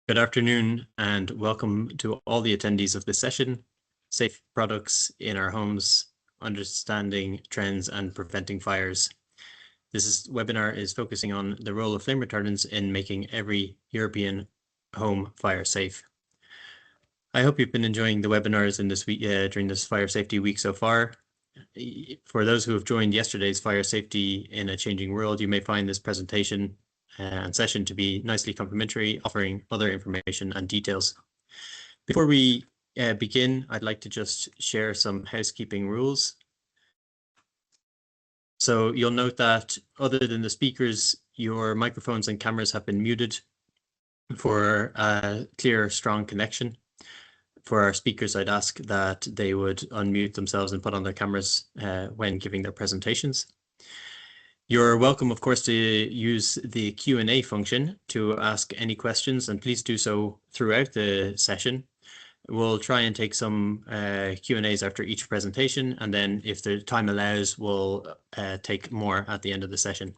Good afternoon and welcome to all the attendees of this session, Safe Products in Our Homes, Understanding Trends and Preventing Fires. This webinar is focusing on the role of flame retardants in making every European home fire safe. I hope you've been enjoying the webinars in this week, during this fire safety week so far. For those who have joined yesterday's Fire Safety in a Changing World, you may find this presentation and session to be nicely complementary, offering other information and details. Before we begin, I'd like to just share some housekeeping rules. So you'll note that other than the speakers, your microphones and cameras have been muted for a clear, strong connection. For our speakers, I'd ask that they would unmute themselves and put on their cameras when giving their presentations. You're welcome, of course, to use the Q&A function to ask any questions, and please do so throughout the session. We'll try and take some Q&As after each presentation, and then if the time allows, we'll take more at the end of the session.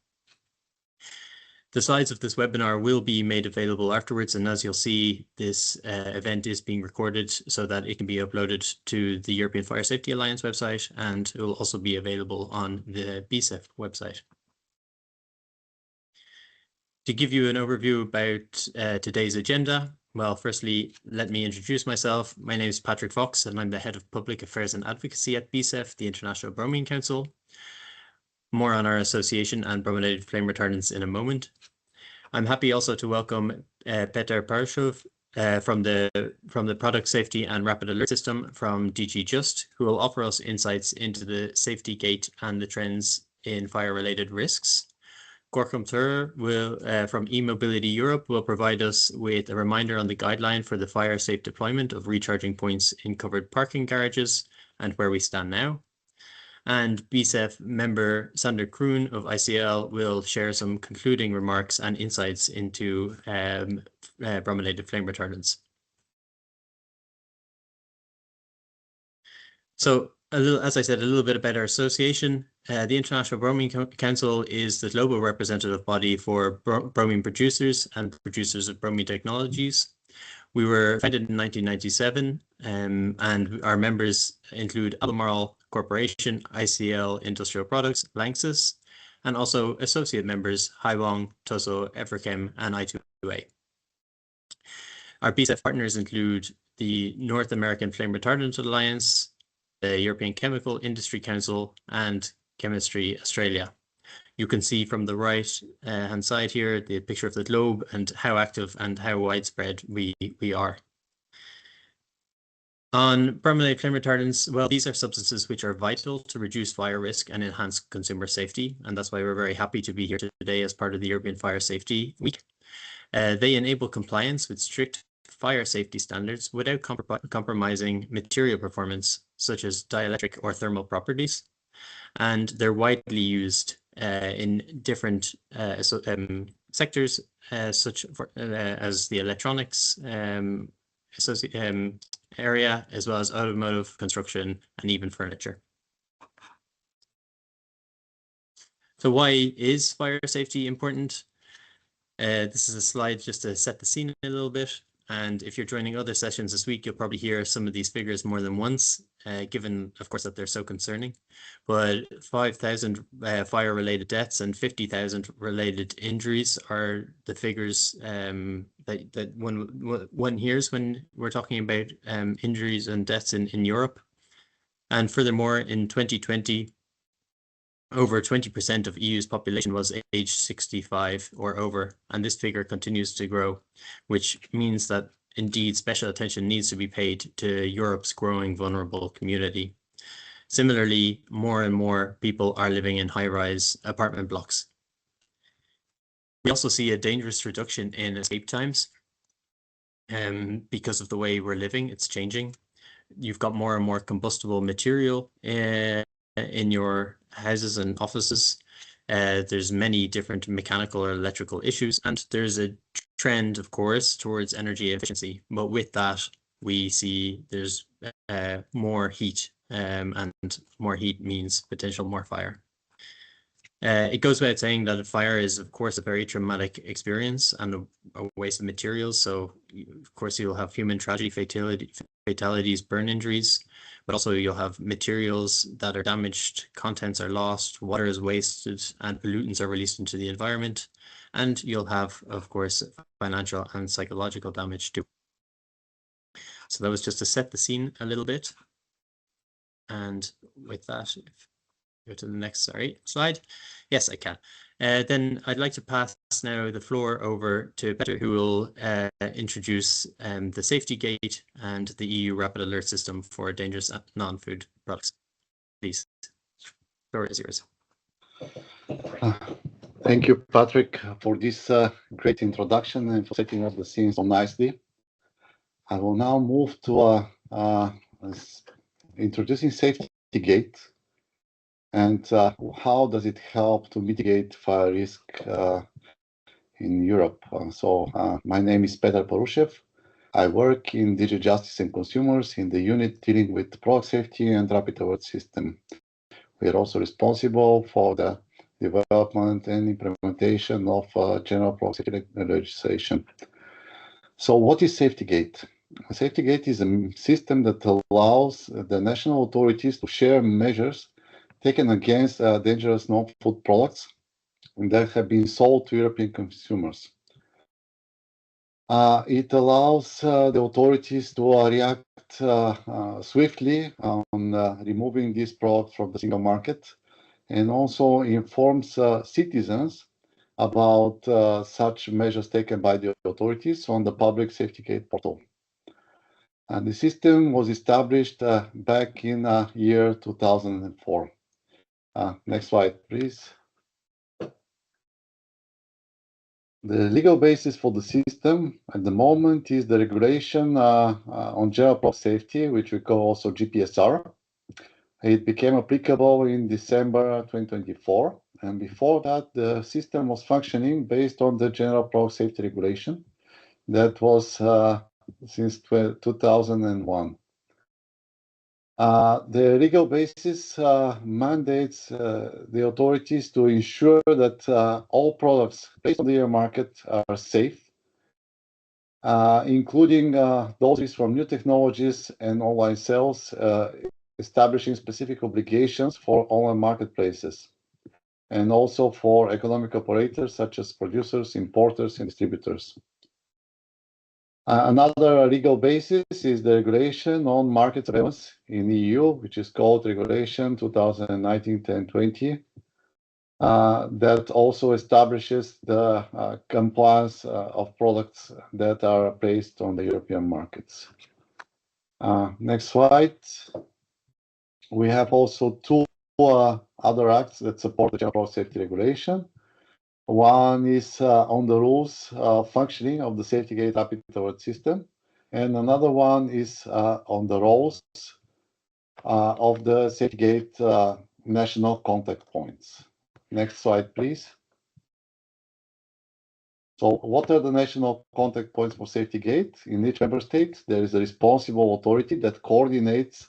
The slides of this webinar will be made available afterwards, and as you'll see, this event is being recorded so that it can be uploaded to the European Fire Safety Alliance website, and it will also be available on the BSEF website. To give you an overview about today's agenda, well, firstly, let me introduce myself. My name is Patrick Fox, and I'm the Head of Public Affairs and Advocacy at BSEF, the International Bromine Council. More on our association and brominated flame retardants in a moment. I'm happy also to welcome Petar Parushev from the Product Safety and Rapid Alert System from DG JUST, who will offer us insights into the safety gate and the trends in fire-related risks. Görkem Türer from eMobility Europe will provide us with a reminder on the guideline for the fire-safe deployment of recharging points in covered parking garages and where we stand now. And BSEF member Sander Kroon of ICL will share some concluding remarks and insights into brominated flame retardants. So, as I said, a little bit about our association. The International Bromine Council is the global representative body for bromine producers and producers of bromine technologies. We were founded in 1997, and our members include Albemarle Corporation, ICL Industrial Products, Lanxess, and also associate members Haiwang, Toso, Everchem, and I2A. Our BSEF partners include the North American Flame Retardant Alliance, the European Chemical Industry Council, and Chemistry Australia. You can see from the right hand side here the picture of the globe and how active and how widespread we are. On brominated flame retardants, well, these are substances which are vital to reduce fire risk and enhance consumer safety, and that's why we're very happy to be here today as part of the European Fire Safety Week. They enable compliance with strict fire safety standards without compromising material performance, such as dielectric or thermal properties, and they're widely used in different sectors, such as the electronics area, as well as automotive, construction, and even furniture. So why is fire safety important? This is a slide just to set the scene a little bit. And if you're joining other sessions this week, you'll probably hear some of these figures more than once, given, of course, that they're so concerning. But 5,000 fire-related deaths and 50,000 related injuries are the figures that one hears when we're talking about injuries and deaths in Europe. And furthermore, in 2020, over 20% of EU's population was aged 65 or over, and this figure continues to grow, which means that indeed special attention needs to be paid to Europe's growing vulnerable community. Similarly, more and more people are living in high-rise apartment blocks. We also see a dangerous reduction in escape times because of the way we're living. It's changing. You've got more and more combustible material in your houses and offices. There's many different mechanical or electrical issues, and there's a trend, of course, towards energy efficiency. But with that, we see there's more heat, and more heat means potential more fire. It goes without saying that a fire is, of course, a very traumatic experience and a waste of materials. So of course, you'll have human tragedy, fatalities, burn injuries, but also you'll have materials that are damaged, contents are lost, water is wasted, and pollutants are released into the environment. And you'll have, of course, financial and psychological damage too. So that was just to set the scene a little bit. And with that, if go to the next, slide. Yes, I can. Then I'd like to pass now the floor over to Petar, who will introduce the safety gate and the EU rapid alert system for dangerous non-food products. Please, the floor is yours. Thank you, Patrick, for this great introduction and for setting up the scene so nicely. I will now move to introducing safety gate and how does it help to mitigate fire risk in Europe. My name is Petar Parushev. I work in DG Justice and Consumers in the unit dealing with product safety and rapid alert system. We are also responsible for the development and implementation of general product safety legislation. So what is Safety Gate? Safety Gate is a system that allows the national authorities to share measures taken against dangerous non-food products that have been sold to European consumers. It allows the authorities to react swiftly on removing these products from the single market, and also informs citizens about such measures taken by the authorities on the public Safety Gate portal. And the system was established back in year 2004. Next slide, please. The legal basis for the system at the moment is the regulation on general product safety, which we call also GPSR. It became applicable in December 2024. And before that, the system was functioning based on the general product safety regulation that was since 2001. The legal basis mandates the authorities to ensure that all products placed on the EU market are safe, including those from new technologies and online sales, establishing specific obligations for online marketplaces, and also for economic operators such as producers, importers, and distributors. Another legal basis is the regulation on market surveillance in the EU, which is called Regulation 2019-1020, that also establishes the compliance of products that are placed on the European markets. Next slide. We have also two other acts that support the general product safety regulation. One is on the rules functioning of the Safety Gate rapid alert system, and another one is on the roles of the Safety Gate national contact points. Next slide, please. So what are the national contact points for Safety Gate? In each member state, there is a responsible authority that coordinates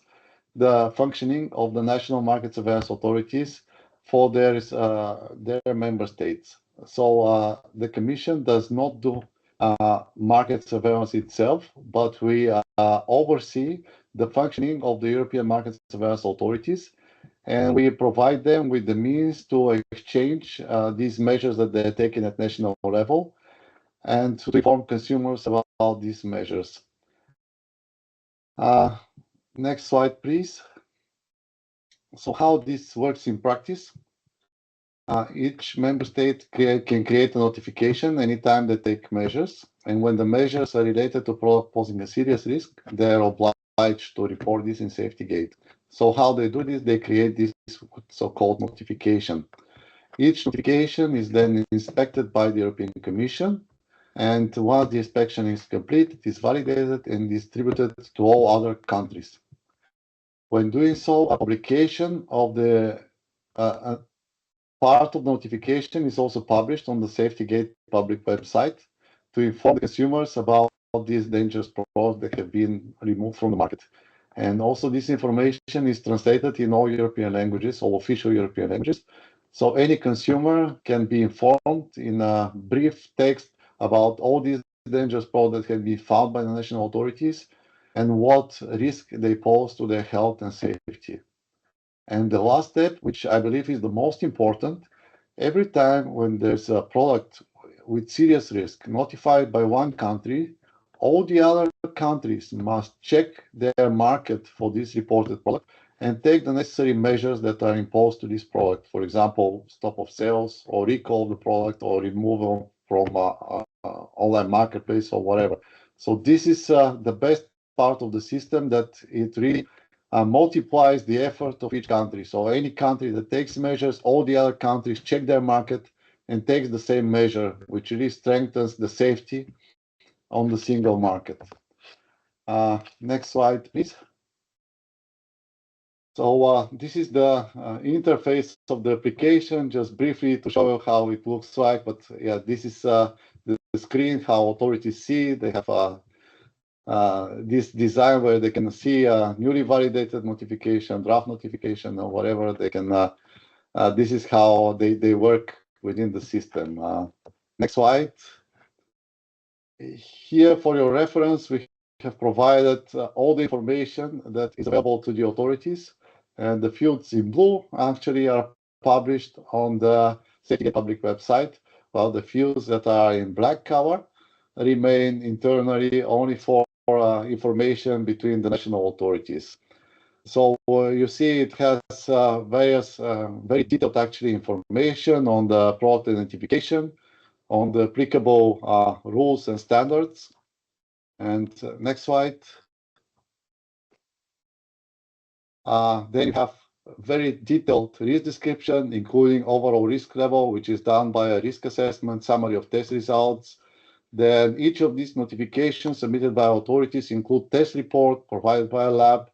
the functioning of the national market surveillance authorities for their member states. So the Commission does not do market surveillance itself, but we oversee the functioning of the European market surveillance authorities, and we provide them with the means to exchange these measures that they're taking at national level and to inform consumers about these measures. Next slide, please. So how this works in practice? Each member state can create a notification anytime they take measures, and when the measures are related to product posing a serious risk, they are obliged to report this in Safety Gate. So how they do this? They create this so-called notification. Each notification is then inspected by the European Commission, and once the inspection is complete, it is validated and distributed to all other countries. When doing so, a publication of the part of notification is also published on the Safety Gate public website to inform the consumers about these dangerous products that have been removed from the market. And also this information is translated in all European languages, all official European languages. So any consumer can be informed in a brief text about all these dangerous products that can be found by the national authorities and what risk they pose to their health and safety. And the last step, which I believe is the most important, every time when there's a product with serious risk notified by one country, all the other countries must check their market for this reported product and take the necessary measures that are imposed to this product. For example, stop of sales or recall of the product or removal from online marketplace or whatever. So this is the best part of the system, that it really multiplies the effort of each country. So any country that takes measures, all the other countries check their market and takes the same measure, which really strengthens the safety on the single market. Next slide, please. So this is the interface of the application, just briefly to show you how it looks like. But yeah, this is the screen, how authorities see. They have this design where they can see a newly validated notification, draft notification, or whatever. They can. This is how they work within the system. Next slide. Here, for your reference, we have provided all the information that is available to the authorities, and the fields in blue actually are published on the Safety Public website, while the fields that are in black color remain internally only for information between the national authorities. So you see it has various very detailed actually information on the product identification, on the applicable rules and standards. And next slide. Then you have very detailed risk description, including overall risk level, which is done by a risk assessment, summary of test results. Then each of these notifications submitted by authorities include test report provided by a lab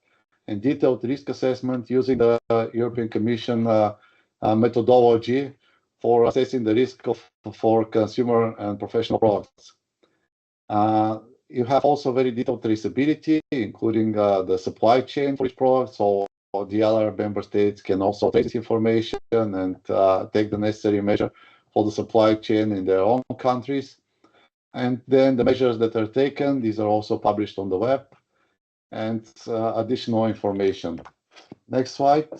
and detailed risk assessment using the European Commission methodology for assessing the risk for consumer and professional products. You have also very detailed traceability, including the supply chain for each product. So the other member states can also trace this information and take the necessary measure for the supply chain in their own countries. And then the measures that are taken, these are also published on the web, and additional information. Next slide.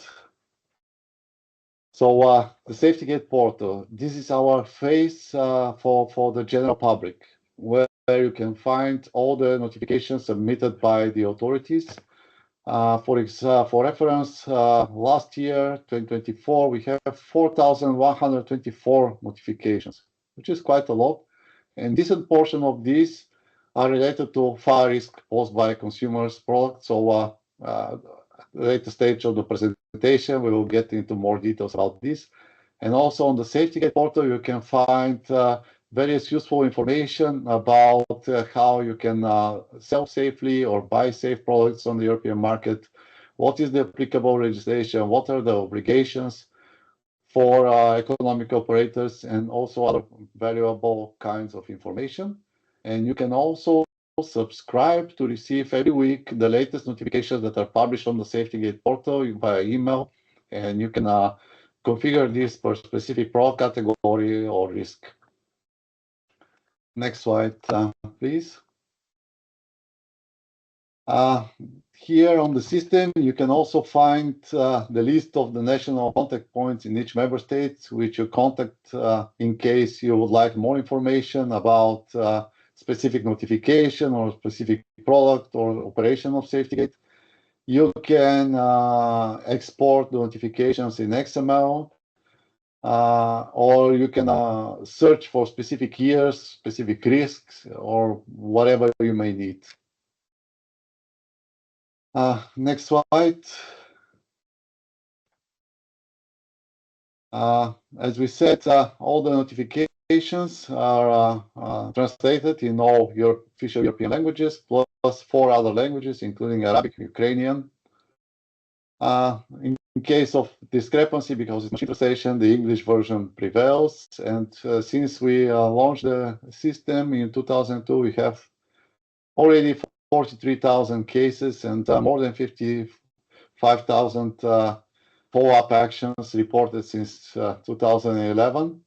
So the SafetyGate portal, this is our face for the general public, where you can find all the notifications submitted by the authorities. For reference, last year, 2024, we have 4,124 notifications, which is quite a lot. And decent portion of these are related to fire risk posed by consumers' products. So at the later stage of the presentation, we will get into more details about this. And also on the SafetyGate portal, you can find various useful information about how you can sell safely or buy safe products on the European market. What is the applicable legislation? What are the obligations for economic operators, and also other valuable kinds of information. And you can also subscribe to receive every week the latest notifications that are published on the SafetyGate portal via email, and you can configure this for specific product category or risk. Next slide, please. Here on the system, you can also find the list of the national contact points in each member state, which you contact in case you would like more information about specific notification or specific product or operation of SafetyGate. You can export the notifications in XML, or you can search for specific years, specific risks, or whatever you may need. Next slide. As we said, all the notifications are translated in all your official European languages, plus 4 other languages, including Arabic, Ukrainian. In case of discrepancy, because it's machine translation, the English version prevails. And since we launched the system in 2002, we have already 43,000 cases and more than 55,000 follow-up actions reported since 2011.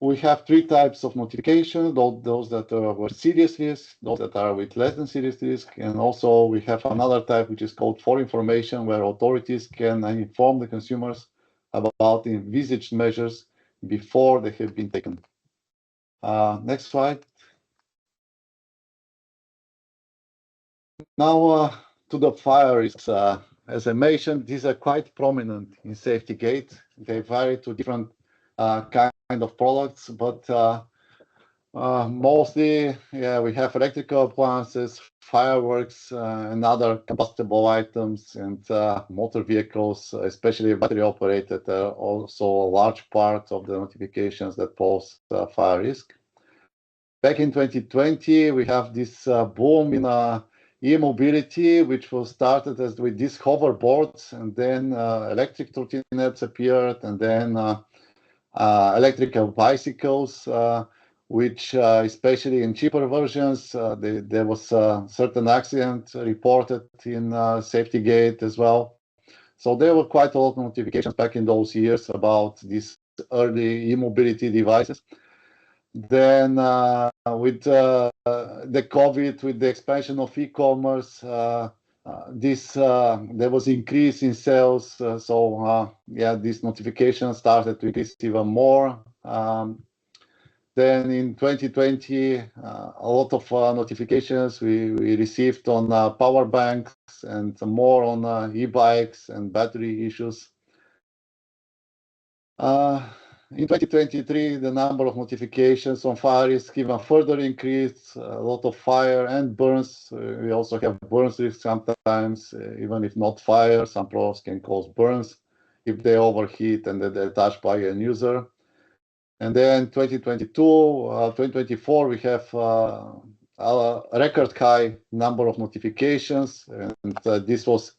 We have three types of notification, those that were serious risk, those that are with less than serious risk, and also we have another type which is called for information, where authorities can inform the consumers about envisaged measures before they have been taken. Next slide. Now to the fire risks. As I mentioned, these are quite prominent in safety gate. They vary to different kind of products, but mostly, yeah, we have electrical appliances, fireworks, and other combustible items, and motor vehicles, especially battery operated, are also a large part of the notifications that pose fire risk. Back in 2020, we have this boom in e-mobility, which was started as with these hoverboards, and then electric trottinettes appeared, and then electrical bicycles, which especially in cheaper versions, there was a certain accident reported in safety gate as well. So there were quite a lot of notifications back in those years about these early e-mobility devices. Then with the COVID, with the expansion of e-commerce, there was increase in sales. Yeah, these notifications started to increase even more. Then in 2020, a lot of notifications we received on power banks and more on e-bikes and battery issues. In 2023, the number of notifications on fire risk even further increased. A lot of fire and burns. We also have burns risk sometimes, even if not fire. Some products can cause burns if they overheat and they're touched by a user. And then 2022, 2024, we have a record high number of notifications, and this was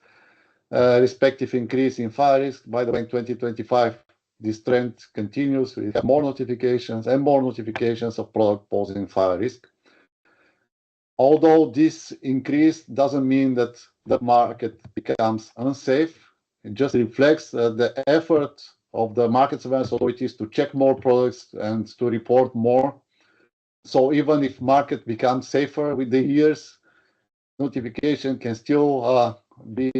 a respective increase in fire risk. By the way, in 2025, this trend continues. We have more notifications and more notifications of product posing fire risk. Although this increase doesn't mean that the market becomes unsafe, it just reflects the effort of the market surveillance authorities to check more products and to report more. So even if market becomes safer with the years, notification can still be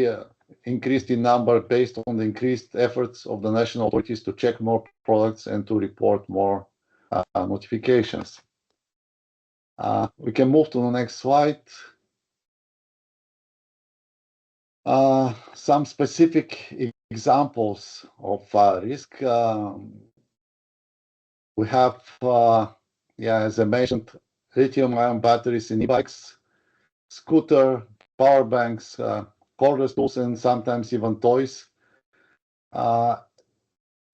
increased in number based on the increased efforts of the national authorities to check more products and to report more notifications. We can move to the next slide. Some specific examples of risk. We have, yeah, as I mentioned, lithium-ion batteries in e-bikes, scooter, power banks, cordless tools, and sometimes even toys.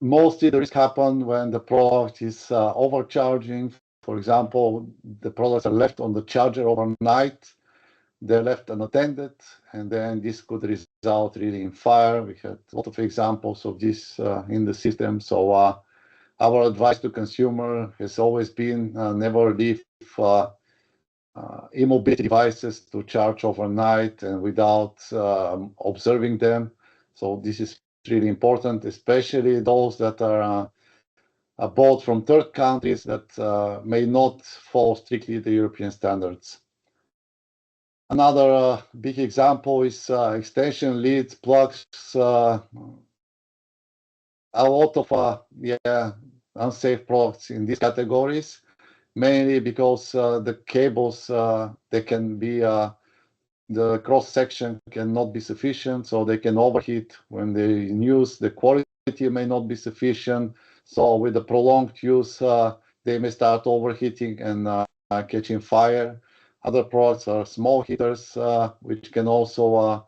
Mostly the risk happens when the product is overcharging. For example, the products are left on the charger overnight, they're left unattended, and then this could result really in fire. We had a lot of examples of this in the system. So our advice to consumer has always been never leave e-mobility devices to charge overnight and without observing them. So this is really important, especially those that are bought from third countries that may not follow strictly the European standards. Another big example is extension leads, plugs, a lot of unsafe products in these categories, mainly because the cables, they can be, the cross section cannot be sufficient, so they can overheat when they use. The quality may not be sufficient, so with the prolonged use, they may start overheating and catching fire. Other products are small heaters, which can also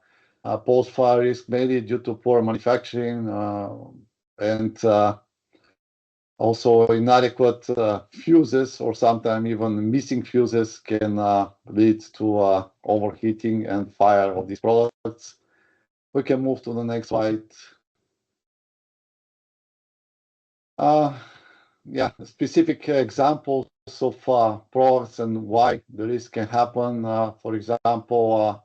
pose fire risk, mainly due to poor manufacturing and also inadequate fuses, or sometimes even missing fuses can lead to overheating and fire of these products. We can move to the next slide. Yeah, specific examples of products and why the risk can happen. For example,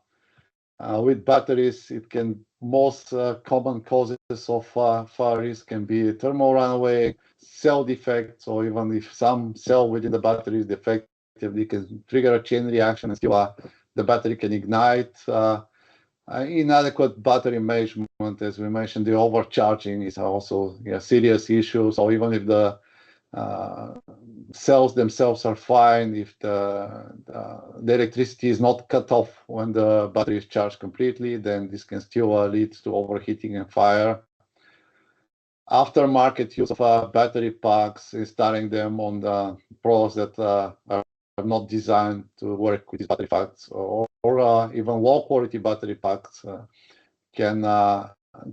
With batteries, it can most common causes of fire risk can be thermal runaway, cell defects, or even if some cell within the battery is defective, can trigger a chain reaction and still the battery can ignite. Inadequate battery management, as we mentioned, the overcharging is also a serious issue. So even if the cells themselves are fine, if the electricity is not cut off when the battery is charged completely, then this can still lead to overheating and fire. Aftermarket use of battery packs, installing them on the products that are not designed to work with these battery packs, or even low quality battery packs can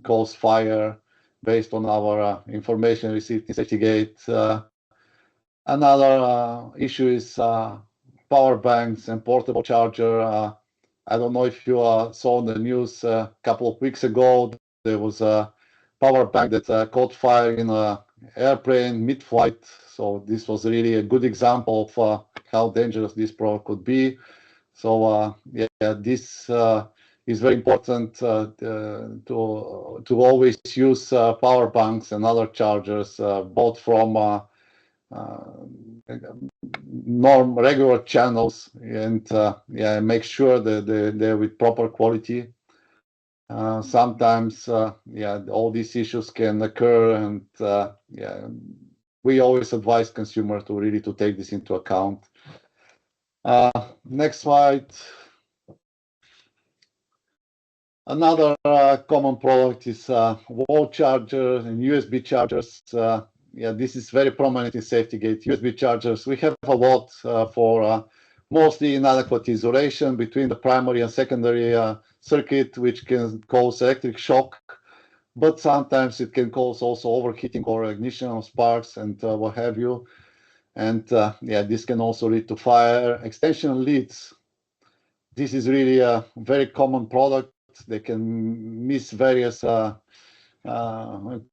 cause fire based on our information received in SafetyGate. Another issue is power banks and portable charger. I don't know if you saw the news a couple of weeks ago. There was a power bank that caught fire in an airplane mid-flight. So this was really a good example of how dangerous this product could be. So this is very important to always use power banks and other chargers, both from regular channels, and make sure that they're with proper quality. Sometimes all these issues can occur, and we always advise consumers to really take this into account. Next slide. Another common product is wall chargers and USB chargers. This is very prominent in SafetyGate. USB chargers, we have a lot for mostly inadequate isolation between the primary and secondary circuit, which can cause electric shock, but sometimes it can cause also overheating or ignition of sparks and what have you. And this can also lead to fire. Extension leads. This is really a very common product. They can miss various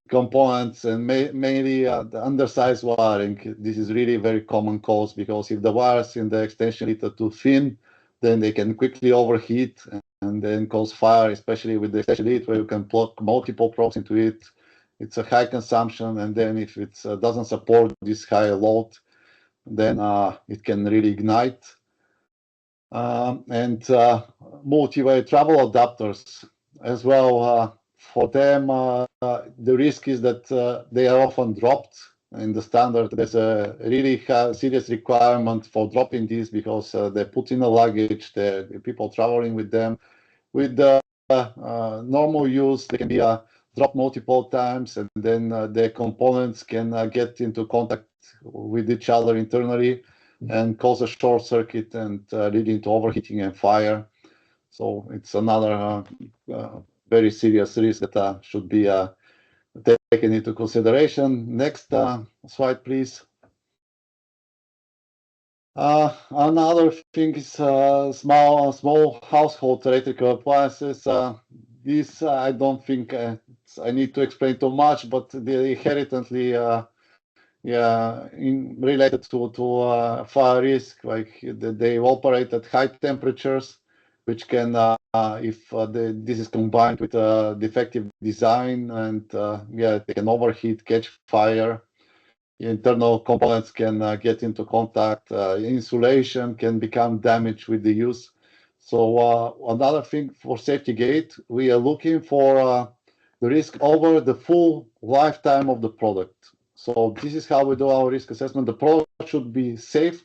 components, and mainly the undersized wiring. This is really very common cause, because if the wires in the extension lead are too thin, then they can quickly overheat and then cause fire, especially with the extension lead where you can plug multiple probes into it. It's a high consumption, and then if it doesn't support this high load, then it can really ignite. And multi-way travel adapters as well. For them, the risk is that they are often dropped in the standard. There's a really serious requirement for dropping these, because they put in a luggage, the people traveling with them. With the normal use, they can be dropped multiple times, and then the components can get into contact with each other internally and cause a short circuit and leading to overheating and fire. So it's another very serious risk that should be taken into consideration. Next slide, please. Another thing is small household electrical appliances. This I don't think I need to explain too much, but they inherently related to fire risk, like they operate at high temperatures, which can, if this is combined with a defective design, and they can overheat, catch fire. Internal components can get into contact. Insulation can become damaged with the use. So another thing for SafetyGate, we are looking for the risk over the full lifetime of the product. So this is how we do our risk assessment. The product should be safe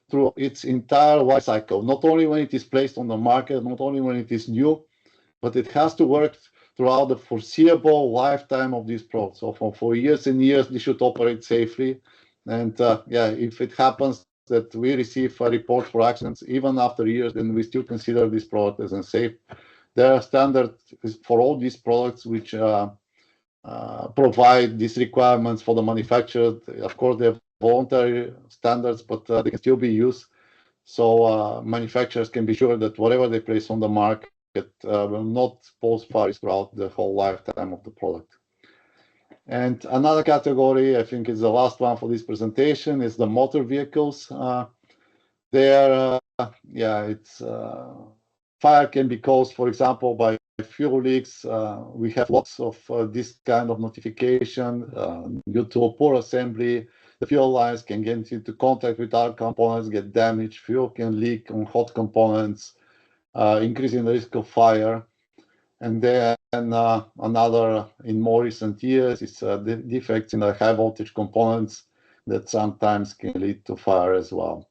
through its entire life cycle, not only when it is placed on the market, not only when it is new, but it has to work throughout the foreseeable lifetime of this product. So for years and years, this should operate safely. And if it happens that we receive a report for accidents, even after years, then we still consider this product as unsafe. There are standards for all these products which provide these requirements for the manufacturer. Of course, they have voluntary standards, but they can still be used. So manufacturers can be sure that whatever they place on the market will not pose fires throughout the whole lifetime of the product. And another category, I think is the last one for this presentation, is the motor vehicles. There, it's Fire can be caused, for example, by fuel leaks. We have lots of this kind of notification due to a poor assembly. The fuel lines can get into contact with our components, get damaged. Fuel can leak on hot components, increasing the risk of fire. And then another, in more recent years, is the defects in the high voltage components that sometimes can lead to fire as well.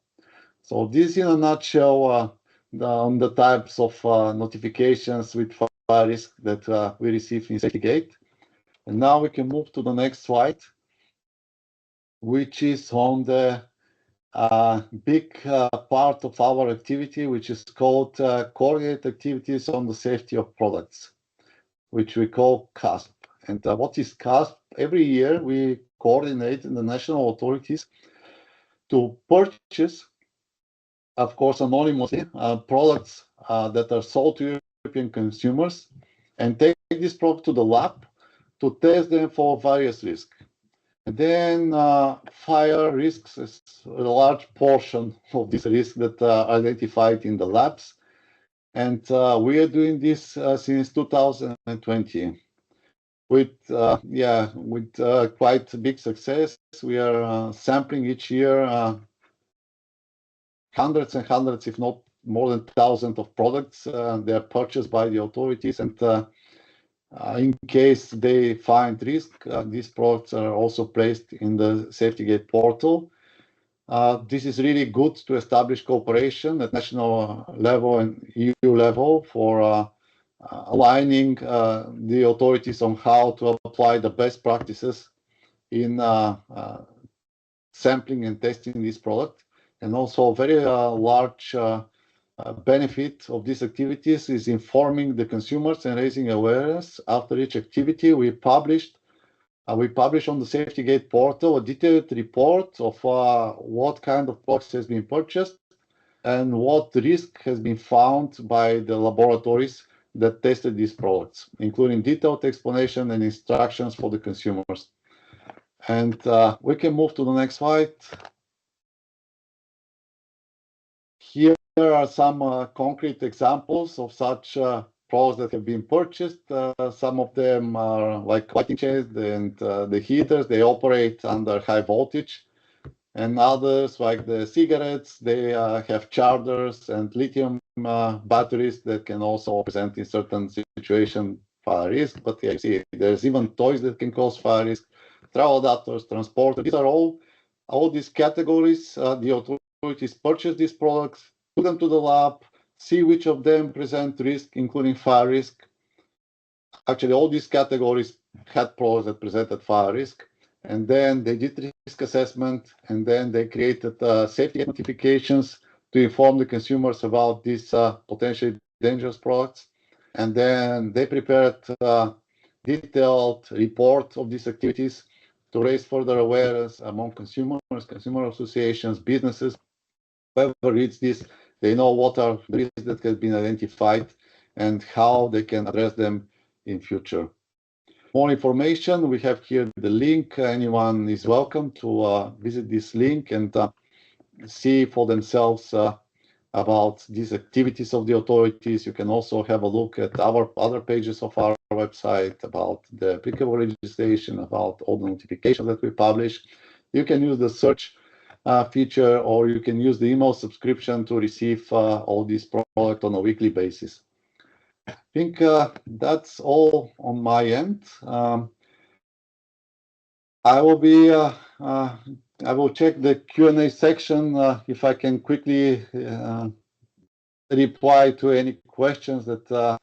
So this, in a nutshell, on the types of notifications with fire risk that we receive in SafetyGate. And now we can move to the next slide, which is on the big part of our activity, which is called coordinated activities on the safety of products, which we call CASP. And what is CASP? Every year we coordinate in the national authorities to purchase, of course, anonymously, products that are sold to European consumers and take this product to the lab to test them for various risks. And then fire risks is a large portion of this risk that are identified in the labs. And we are doing this since 2020 with quite big success. We are sampling each year hundreds and hundreds, if not more than thousands of products. They are purchased by the authorities, and in case they find risk, these products are also placed in the SafetyGate portal. This is really good to establish cooperation at national level and EU level for aligning the authorities on how to apply the best practices in sampling and testing this product. And also a very large benefit of these activities is informing the consumers and raising awareness. After each activity, we publish on the SafetyGate portal a detailed report of what kind of products has been purchased and what risk has been found by the laboratories that tested these products, including detailed explanation and instructions for the consumers. And we can move to the next slide. Here are some concrete examples of such products that have been purchased. Some of them are like lighting chains and the heaters. They operate under high voltage. And others, like the cigarettes, they have chargers and lithium batteries that can also present in certain situations fire risk. But yeah, you see, there's even toys that can cause fire risk, travel adapters, transporters. These are all these categories. The authorities purchase these products, put them to the lab, see which of them present risk, including fire risk. Actually, all these categories had products that presented fire risk. And then they did risk assessment, and then they created safety notifications to inform the consumers about these potentially dangerous products. And then they prepared a detailed report of these activities to raise further awareness among consumers, consumer associations, businesses. Whoever reads this, they know what are the risks that have been identified and how they can address them in future. More information, we have here the link. Anyone is welcome to visit this link and see for themselves about these activities of the authorities. You can also have a look at our other pages of our website about the applicable legislation, about all the notifications that we publish. You can use the search feature, or you can use the email subscription to receive all these products on a weekly basis. I think that's all on my end. I will check the Q&A section if I can quickly reply to any questions that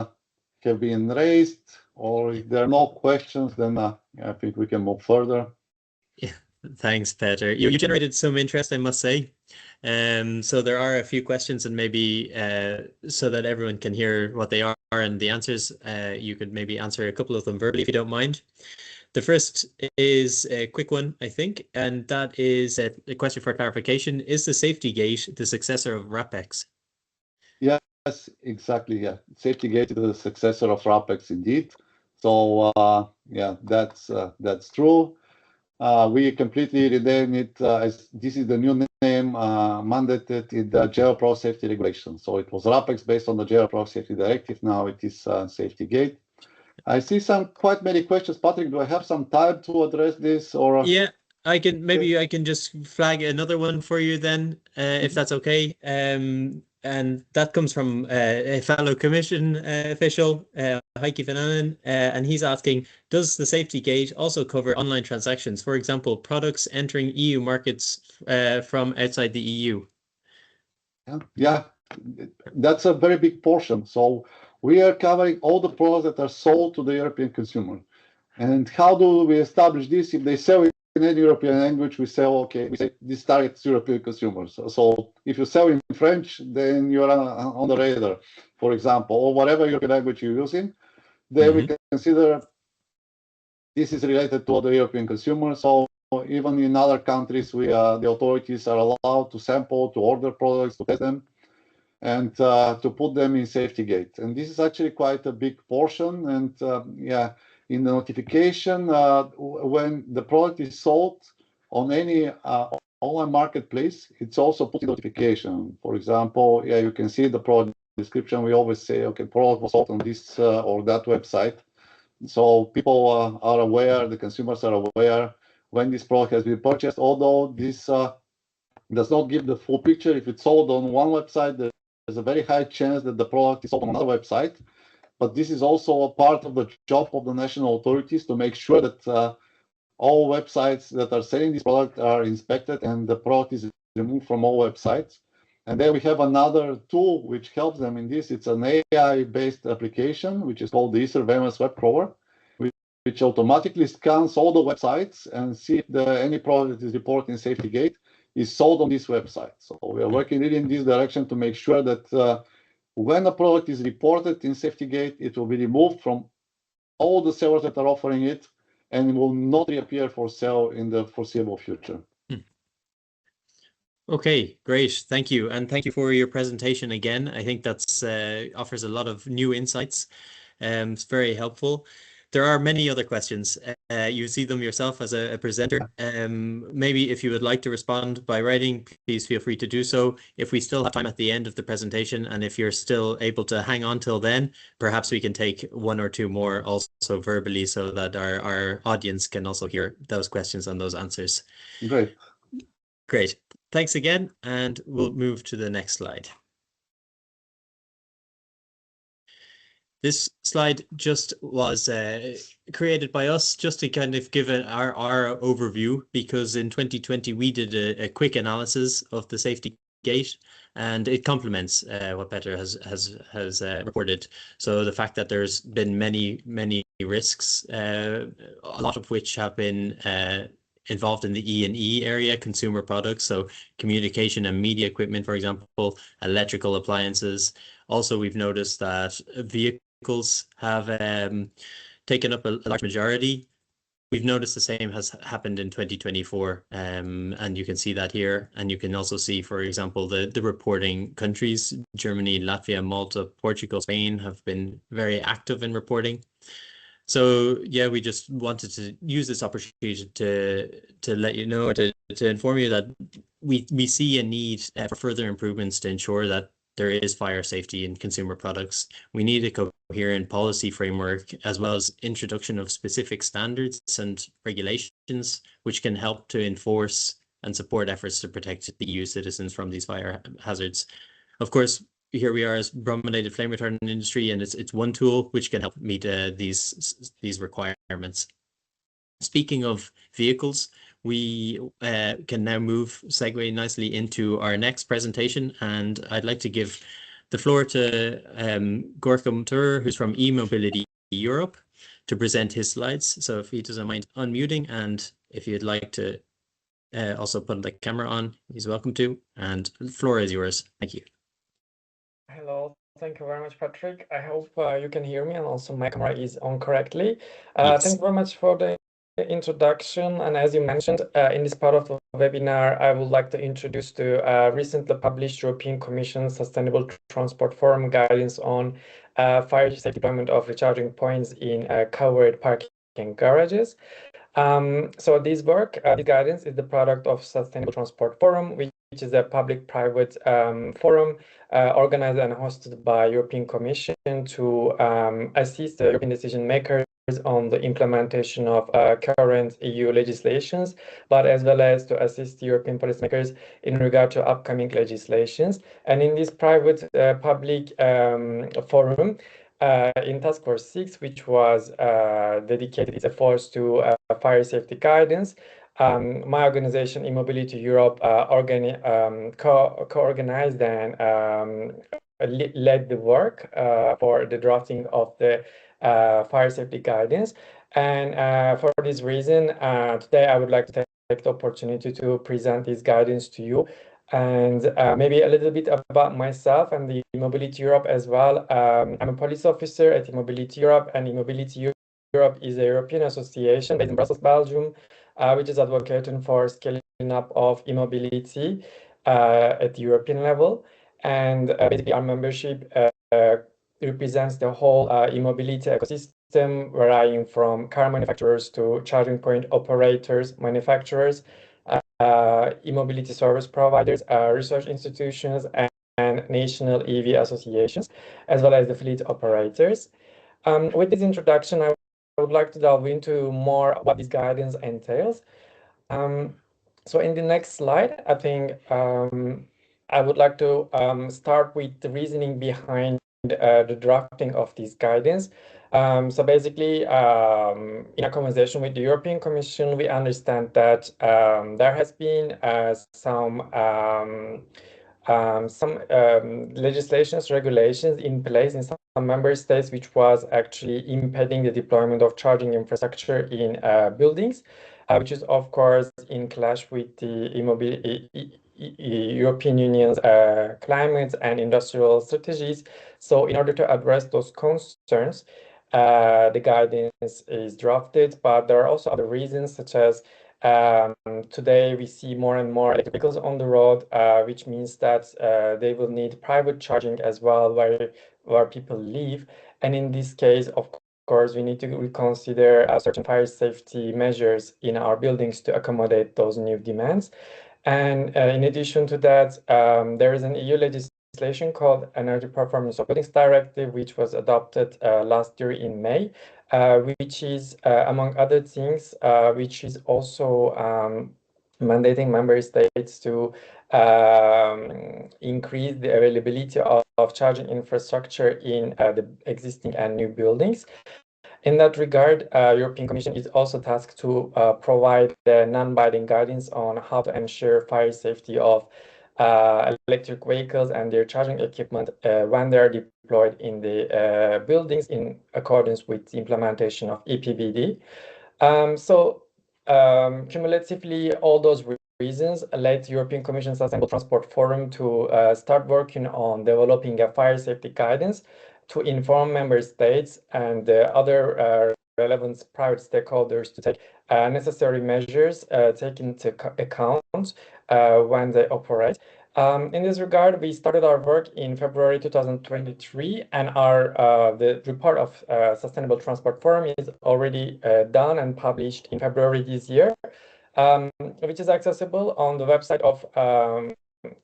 have been raised, or if there are no questions, then I think we can move further. Yeah, thanks, Petar. You generated some interest, I must say. So there are a few questions, and maybe so that everyone can hear what they are and the answers, you could maybe answer a couple of them verbally if you don't mind. The first is a quick one, I think, and that is a question for clarification. Is the SafetyGate the successor of RAPEX? Yes, exactly. Yeah, SafetyGate is the successor of RAPEX indeed. So yeah, that's true. we completely rename it as this is the new name mandated in the General Product Safety Regulation. So it was RAPEX based on the General Product Safety Directive. Now it is Safety Gate. I see quite many questions. Patrick, do I have some time to address this? Or yeah, I can just flag another one for you then, if that's okay. And that comes from a fellow commission official, Heikki Venänen, and he's asking, does the safety gate also cover online transactions, for example, products entering EU markets from outside the EU? Yeah, that's a very big portion. So we are covering all the products that are sold to the European consumer. And how do we establish this? If they sell in any European language, we say, okay, we say this targets European consumers. So if you sell in French, then you're on the radar, for example, or whatever European language you're using. Then we consider this is related to the European consumers. So even in other countries, the authorities are allowed to sample, to order products, to test them, and to put them in safety gate. And this is actually quite a big portion. And yeah, in the notification, when the product is sold on any online marketplace, it's also put in notification. For example, yeah, you can see the product description. We always say, okay, product was sold on this or that website. So people are aware, the consumers are aware when this product has been purchased, although this does not give the full picture. If it's sold on one website, there's a very high chance that the product is sold on another website. But this is also a part of the job of the national authorities to make sure that all websites that are selling this product are inspected and the product is removed from all websites. And then we have another tool which helps them in this. It's an AI-based application, which is called the e-surveillance web crawler, which automatically scans all the websites and see if any product that is reported in Safety Gate is sold on this website. So we are working really in this direction to make sure that when a product is reported in Safety Gate, it will be removed from all the sellers that are offering it, and it will not reappear for sale in the foreseeable future. Okay, great. Thank you. And thank you for your presentation again. I think that's offers a lot of new insights. It's very helpful. There are many other questions. You see them yourself as a presenter. Maybe if you would like to respond by writing, please feel free to do so. If we still have time at the end of the presentation, and if you're still able to hang on till then, perhaps we can take one or two more also verbally so that our audience can also hear those questions and those answers. Great. Great. Thanks again, and we'll move to the next slide. This slide just was created by us just to kind of give our overview, because in 2020 we did a quick analysis of the safety gate, and it complements what Petar has reported. So the fact that there's been many risks, a lot of which have been involved in the E&E area, consumer products, so communication and media equipment, for example, electrical appliances. Also, we've noticed that vehicles have taken up a large majority. We've noticed the same has happened in 2024, and you can see that here. And you can also see, for example, the reporting countries, Germany, Latvia, Malta, Portugal, Spain have been very active in reporting. So yeah, we just wanted to use this opportunity to let you know, or to inform you that we see a need for further improvements to ensure that there is fire safety in consumer products. We need a coherent policy framework, as well as introduction of specific standards and regulations, which can help to enforce and support efforts to protect the EU citizens from these fire hazards. Of course, here we are as brominated flame retardant industry, and it's one tool which can help meet these requirements. Speaking of vehicles, we can now segue nicely into our next presentation, and I'd like to give the floor to Görkem Türer, who's from eMobility Europe, to present his slides. So if he doesn't mind unmuting, and if you'd like to also put the camera on, he's welcome to, and the floor is yours. Thank you. Hello, thank you very much, Patrick. I hope you can hear me, and also my camera is on correctly. Yes. Thank you very much for the introduction. And as you mentioned, in this part of the webinar, I would like to introduce the recently published European Commission Sustainable Transport Forum guidance on fire safe deployment of recharging points in covered parking garages. So this work, this guidance is the product of Sustainable Transport Forum, which is a public-private forum organized and hosted by European Commission to assist the European decision makers on the implementation of current EU legislations, but as well as to assist European policymakers in regard to upcoming legislations. And in this private public forum, in Task Force 6, which was dedicated its efforts to fire safety guidance, my organization, E-Mobility Europe, co-organized and led the work for the drafting of the fire safety guidance. And for this reason, today I would like to take the opportunity to present this guidance to you. And maybe a little bit about myself and the E-Mobility Europe as well. I'm a police officer at E-Mobility Europe, and E-Mobility Europe is a European association based in Brussels, Belgium, which is advocating for scaling up of e-mobility at the European level. And basically our membership represents the whole e-mobility ecosystem, varying from car manufacturers to charging point operators, manufacturers, e-mobility service providers, research institutions, and national EV associations, as well as the fleet operators. With this introduction, I would like to delve into more what this guidance entails. So in the next slide, I think I would like to start with the reasoning behind the drafting of this guidance. So basically, in a conversation with the European Commission, we understand that there has been some legislations, regulations in place in some member states, which was actually impeding the deployment of charging infrastructure in buildings, which is of course in clash with the European Union's climate and industrial strategies. So in order to address those concerns, the guidance is drafted, but there are also other reasons, such as today we see more and more electric vehicles on the road, which means that they will need private charging as well where people live. And in this case, of course, we need to reconsider certain fire safety measures in our buildings to accommodate those new demands. And in addition to that, there is an EU legislation called Energy Performance of Buildings Directive, which was adopted last year in May, which is, among other things, which is also mandating member states to increase the availability of charging infrastructure in the existing and new buildings. In that regard, European Commission is also tasked to provide the non-binding guidance on how to ensure fire safety of electric vehicles and their charging equipment when they are deployed in the buildings in accordance with the implementation of EPBD. Cumulatively, all those reasons led the European Commission Sustainable Transport Forum to start working on developing a fire safety guidance to inform member states and other relevant private stakeholders to take necessary measures take into account when they operate. In this regard, we started our work in February 2023, and the report of Sustainable Transport Forum is already done and published in February this year, which is accessible on the website of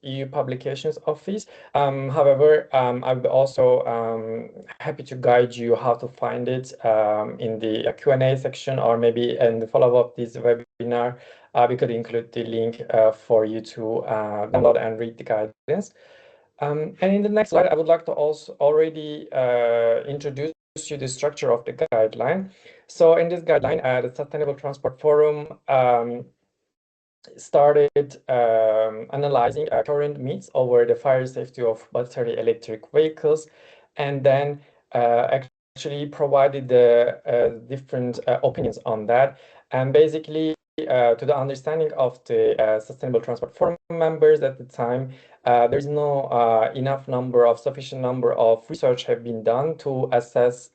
EU Publications Office. However, I'm also happy to guide you how to find it in the Q&A section, or maybe in the follow-up this webinar. We could include the link for you to download and read the guidance. And in the next slide, I would like to also already introduce you the structure of the guideline. So in this guideline, the Sustainable Transport Forum started analyzing current myths over the fire safety of battery electric vehicles, and then actually provided the different opinions on that. And basically, to the understanding of the Sustainable Transport Forum members at the time, there's no sufficient number of research have been done to assess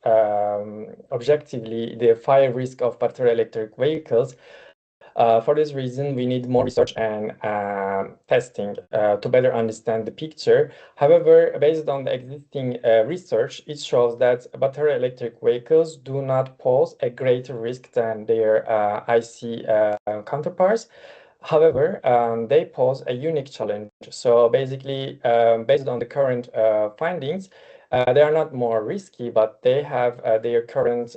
objectively the fire risk of battery electric vehicles. For this reason, we need more research and testing to better understand the picture. However, based on the existing research, it shows that battery electric vehicles do not pose a greater risk than their IC counterparts. However, they pose a unique challenge. So basically, based on the current findings, they are not more risky, but they have their current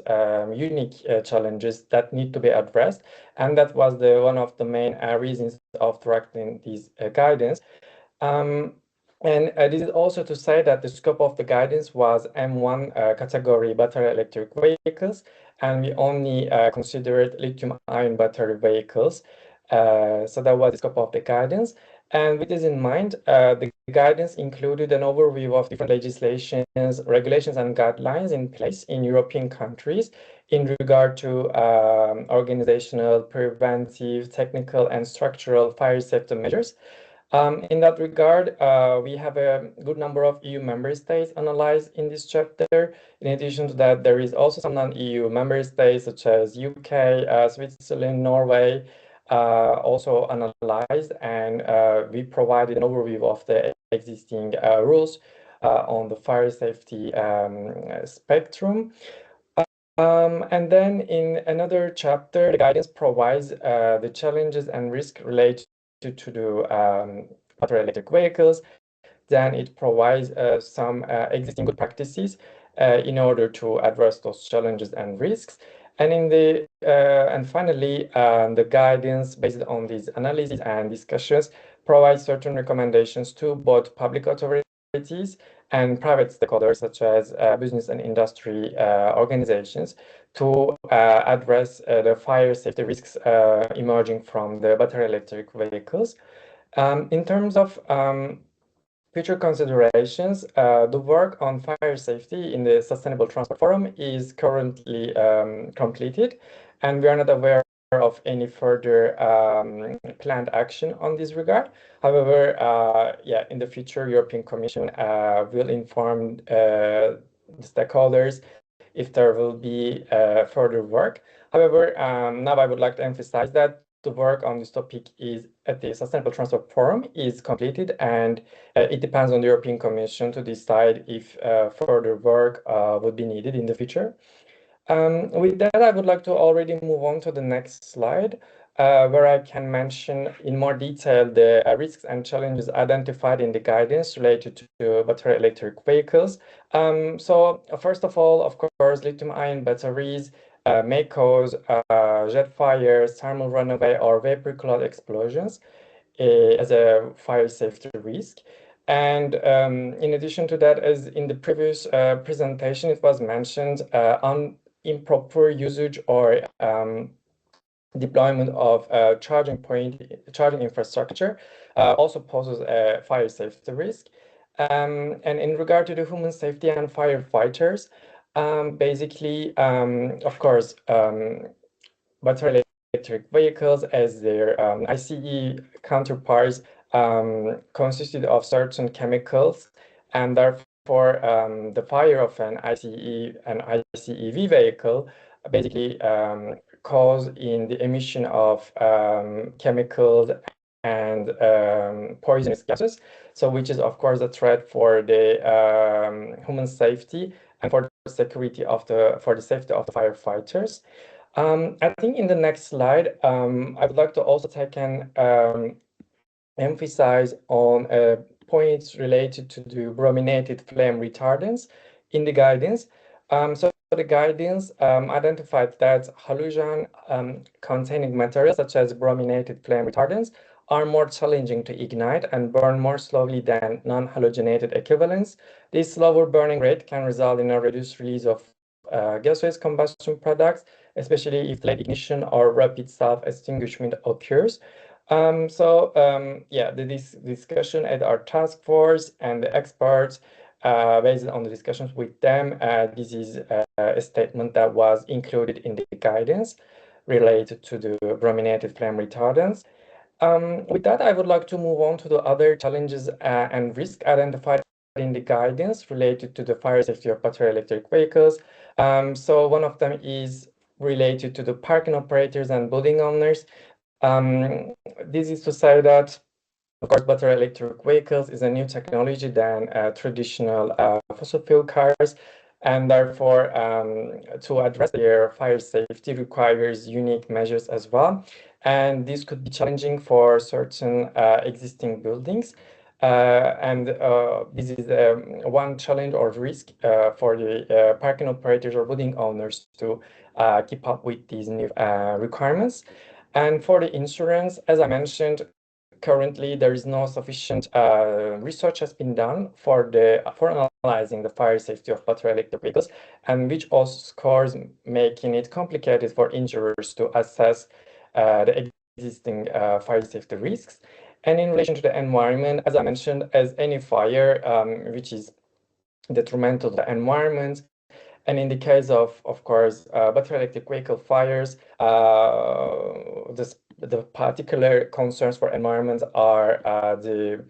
unique challenges that need to be addressed. And that was one of the main reasons of drafting these guidance. And this is also to say that the scope of the guidance was M1 category battery electric vehicles, and we only considered lithium-ion battery vehicles. So that was the scope of the guidance. And with this in mind, the guidance included an overview of different legislations, regulations, and guidelines in place in European countries in regard to organizational, preventive, technical, and structural fire safety measures. In that regard, we have a good number of EU member states analyzed in this chapter. In addition to that, there is also some non-EU member states such as UK, Switzerland, Norway, also analyzed, and we provided an overview of the existing rules on the fire safety spectrum. And then in another chapter, the guidance provides the challenges and risk related to the battery electric vehicles. Then it provides some existing good practices in order to address those challenges and risks. And and finally, the guidance based on these analyses and discussions provides certain recommendations to both public authorities and private stakeholders such as business and industry organizations to address the fire safety risks emerging from the battery electric vehicles. In terms of future considerations, the work on fire safety in the Sustainable Transport Forum is currently completed, and we are not aware of any further planned action on this regard. However, yeah, in the future, European Commission will inform the stakeholders if there will be further work. However, now I would like to emphasize that the work on this topic is at the Sustainable Transport Forum is completed, and it depends on the European Commission to decide if further work would be needed in the future. With that, I would like to already move on to the next slide, where I can mention in more detail the risks and challenges identified in the guidance related to battery electric vehicles. So first of all, of course, lithium-ion batteries may cause jet fires, thermal runaway, or vapor cloud explosions as a fire safety risk. And in addition to that, as in the previous presentation, it was mentioned, improper usage or deployment of charging infrastructure also poses a fire safety risk. And in regard to the human safety and firefighters, basically, of course, battery electric vehicles as their ICE counterparts consisted of certain chemicals, and therefore the fire of an ICEV vehicle basically cause in the emission of chemicals and poisonous gases, so which is of course a threat for the human safety and for the security of the safety of the firefighters. I think in the next slide, I would like to also take an emphasize on points related to the brominated flame retardants in the guidance. So the guidance identified that halogen containing materials such as brominated flame retardants are more challenging to ignite and burn more slowly than non-halogenated equivalents. This slower burning rate can result in a reduced release of gaseous combustion products, especially if late ignition or rapid self-extinguishment occurs. Yeah, this discussion at our task force and the experts, based on the discussions with them, this is a statement that was included in the guidance related to the brominated flame retardants. With that, I would like to move on to the other challenges and risks identified in the guidance related to the fire safety of battery electric vehicles. So one of them is related to the parking operators and building owners. This is to say that, of course, battery electric vehicles is a new technology than traditional fossil fuel cars, and therefore, to address their fire safety requires unique measures as well. And this could be challenging for certain existing buildings. This is one challenge or risk for the parking operators or building owners to keep up with these new requirements. And for the insurance, as I mentioned, currently there is no sufficient research has been done for analyzing the fire safety of battery electric vehicles, and which also scores making it complicated for insurers to assess the existing fire safety risks. And in relation to the environment, as I mentioned, as any fire which is detrimental to the environment, and in the case of course, battery electric vehicle fires, the particular concerns for environment are the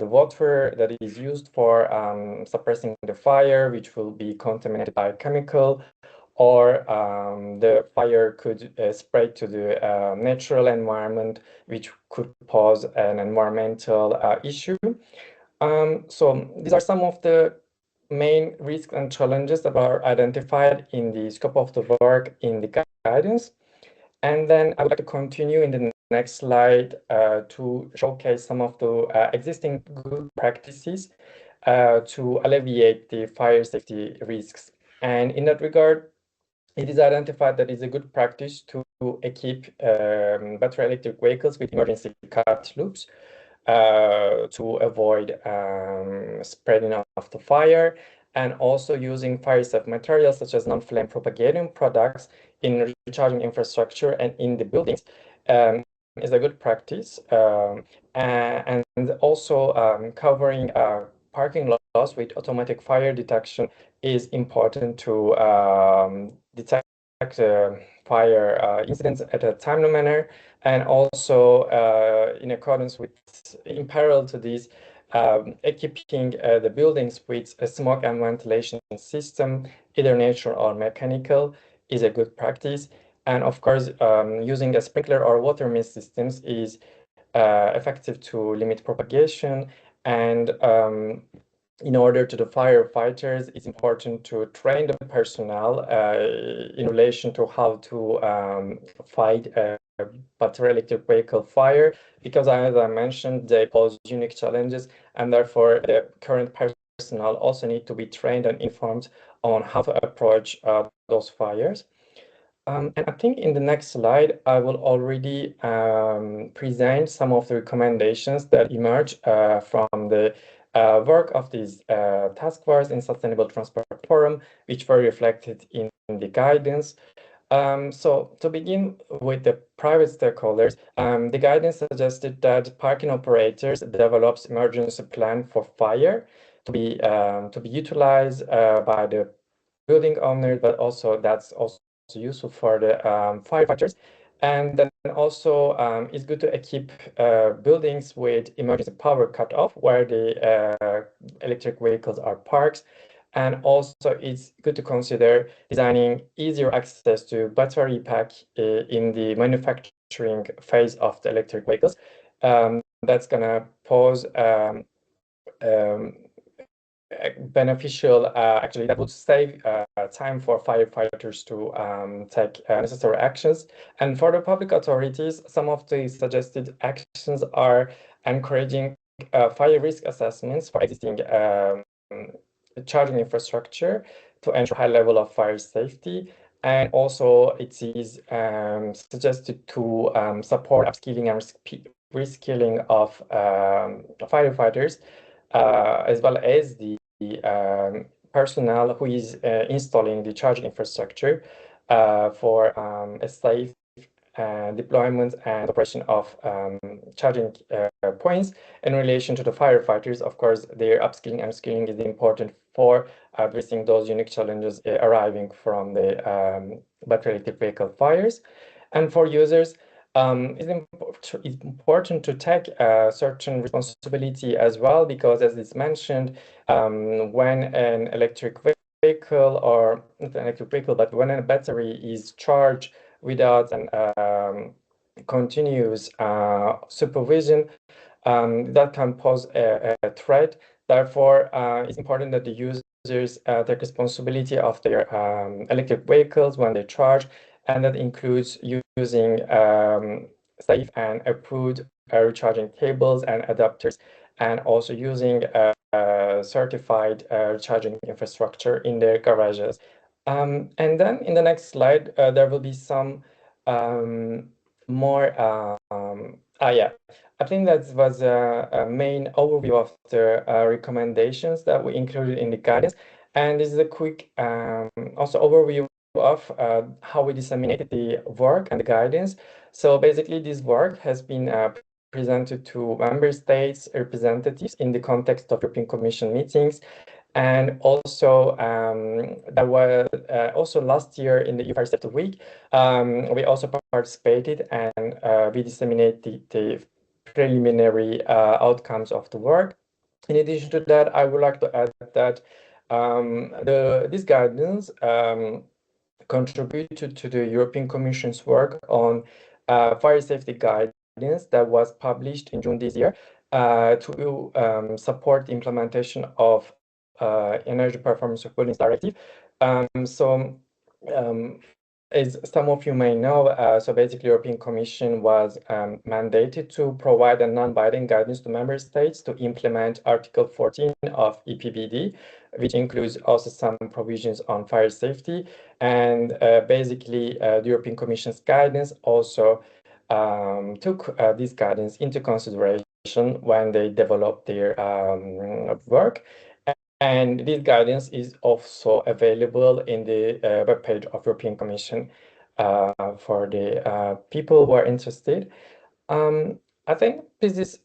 water that is used for suppressing the fire, which will be contaminated by chemical, or the fire could spread to the natural environment, which could pose an environmental issue. So these are some of the main risks and challenges that are identified in the scope of the work in the guidance. And then I would like to continue in the next slide to showcase some of the existing good practices to alleviate the fire safety risks. And in that regard, it is identified that it's a good practice to equip battery electric vehicles with emergency cut loops to avoid spreading of the fire, and also using fire-safe materials such as non-flame propagating products in recharging infrastructure and in the buildings is a good practice. And also covering parking lots with automatic fire detection is important to detect fire incidents at a timely manner, and also in accordance with, in parallel to this, equipping the buildings with a smoke and ventilation system, either natural or mechanical, is a good practice. And of course, using a sprinkler or water mist systems is effective to limit propagation. And in order to the firefighters, it's important to train the personnel in relation to how to fight battery electric vehicle fire, because as I mentioned, they pose unique challenges, and therefore the current personnel also need to be trained and informed on how to approach those fires. And I think in the next slide, I will already present some of the recommendations that emerge from the work of this task force in Sustainable Transport Forum, which were reflected in the guidance. So to begin with the private stakeholders, the guidance suggested that parking operators develops emergency plan for fire to be utilized by the building owner, but also that's also useful for the firefighters. And then also it's good to equip buildings with emergency power cutoff where the electric vehicles are parked. And also it's good to consider designing easier access to battery pack in the manufacturing phase of the electric vehicles. That's gonna pose beneficial, actually, that would save time for firefighters to take necessary actions. And for the public authorities, some of the suggested actions are encouraging fire risk assessments for existing charging infrastructure to ensure high level of fire safety. And also it is suggested to support upskilling and reskilling of firefighters, as well as the personnel who is installing the charging infrastructure for a safe deployment and operation of charging points. In relation to the firefighters, of course, their upskilling and skilling is important for addressing those unique challenges arriving from the battery electric vehicle fires. And for users, it's important to take a certain responsibility as well, because as it's mentioned, when an electric vehicle, or not an electric vehicle, but when a battery is charged without an continuous supervision that can pose a threat. Therefore, it's important that the users take responsibility of their electric vehicles when they charge, and that includes using safe and approved recharging cables and adapters, and also using certified charging infrastructure in their garages. And then in the next slide, there will be some more, yeah, I think that was a main overview of the recommendations that we included in the guidance. And this is a quick also overview of how we disseminated the work and the guidance. So basically, this work has been presented to member states representatives in the context of European Commission meetings. And also, there was also last year in the EU Safety Week, we also participated and we disseminated the preliminary outcomes of the work. In addition to that, I would like to add that this guidance contributed to the European Commission's work on fire safety guidance that was published in June this year to support the implementation of Energy Performance of Buildings Directive. As some of you may know, so basically European Commission was mandated to provide a non-binding guidance to member states to implement Article 14 of EPBD, which includes also some provisions on fire safety. And basically the European Commission's guidance also took this guidance into consideration when they developed their work. And this guidance is also available in the webpage of European Commission for the people who are interested. I think this is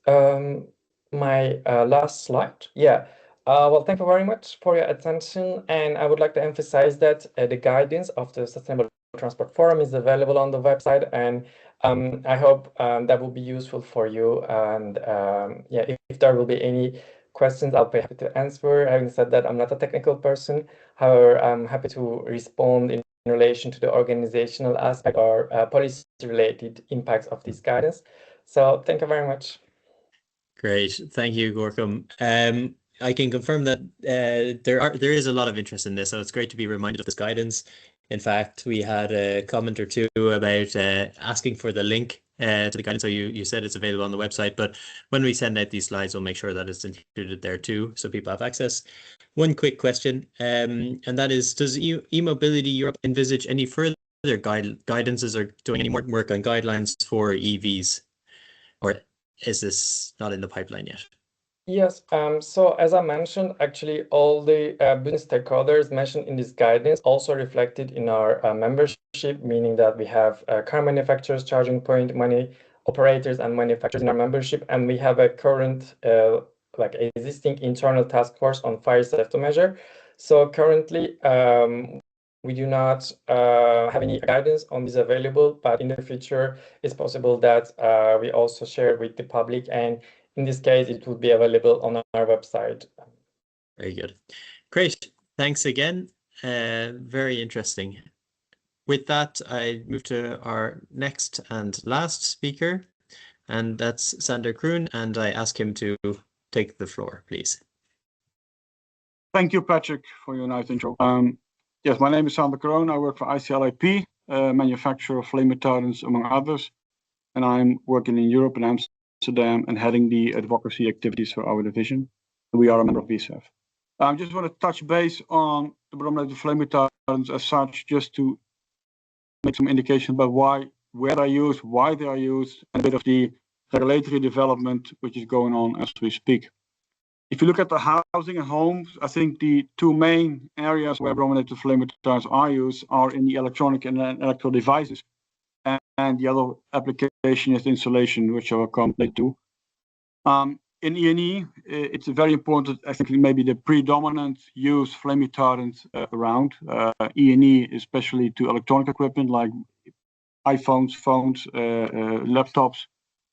my last slide. Yeah. Well, thank you very much for your attention. And I would like to emphasize that the guidance of the Sustainable Transport Forum is available on the website. And I hope that will be useful for you. And yeah, if there will be any questions, I'll be happy to answer. Having said that, I'm not a technical person. However, I'm happy to respond in relation to the organizational aspect or policy-related impacts of this guidance. So thank you very much. Great, thank you, Görkem. I can confirm that there is a lot of interest in this, so it's great to be reminded of this guidance. In fact, we had a comment or two about asking for the link to the guidance. So you said it's available on the website, but when we send out these slides, we'll make sure that it's included there too, so people have access. One quick question, and that is, does e-mobility Europe envisage any further guidances or doing any more work on guidelines for EVs, or is this not in the pipeline yet? Yes, so as I mentioned, actually all the business stakeholders mentioned in this guidance also reflected in our membership, meaning that we have car manufacturers, charging point, money operators and manufacturers in our membership, and we have a current like existing internal task force on fire safety measure. So currently we do not have any guidance on this available, but in the future it's possible that we also share with the public, and in this case, it would be available on our website. Very good. Great. Thanks again. Very interesting. With that, I move to our next and last speaker, and that's Sander Kroon, and I ask him to take the floor, please. Thank you, Patrick, for your nice intro. Yes, my name is Sander Kroon. I work for ICLIP, manufacturer of flame retardants, among others, and I'm working in Europe and Amsterdam and heading the advocacy activities for our division. We are a member of BSEF. I just want to touch base on the bromine flame retardants as such, just to make some indication about where they are used, why they are used, and a bit of the regulatory development which is going on as we speak. If you look at the housing and homes, I think the two main areas where brominated flame retardants are used are in the electronic and electrical devices. And the other application is insulation, which I will come later to. In E&E, it's very important, I think maybe the predominant use flame retardant around. E&E, especially to electronic equipment like iPhones, phones, laptops,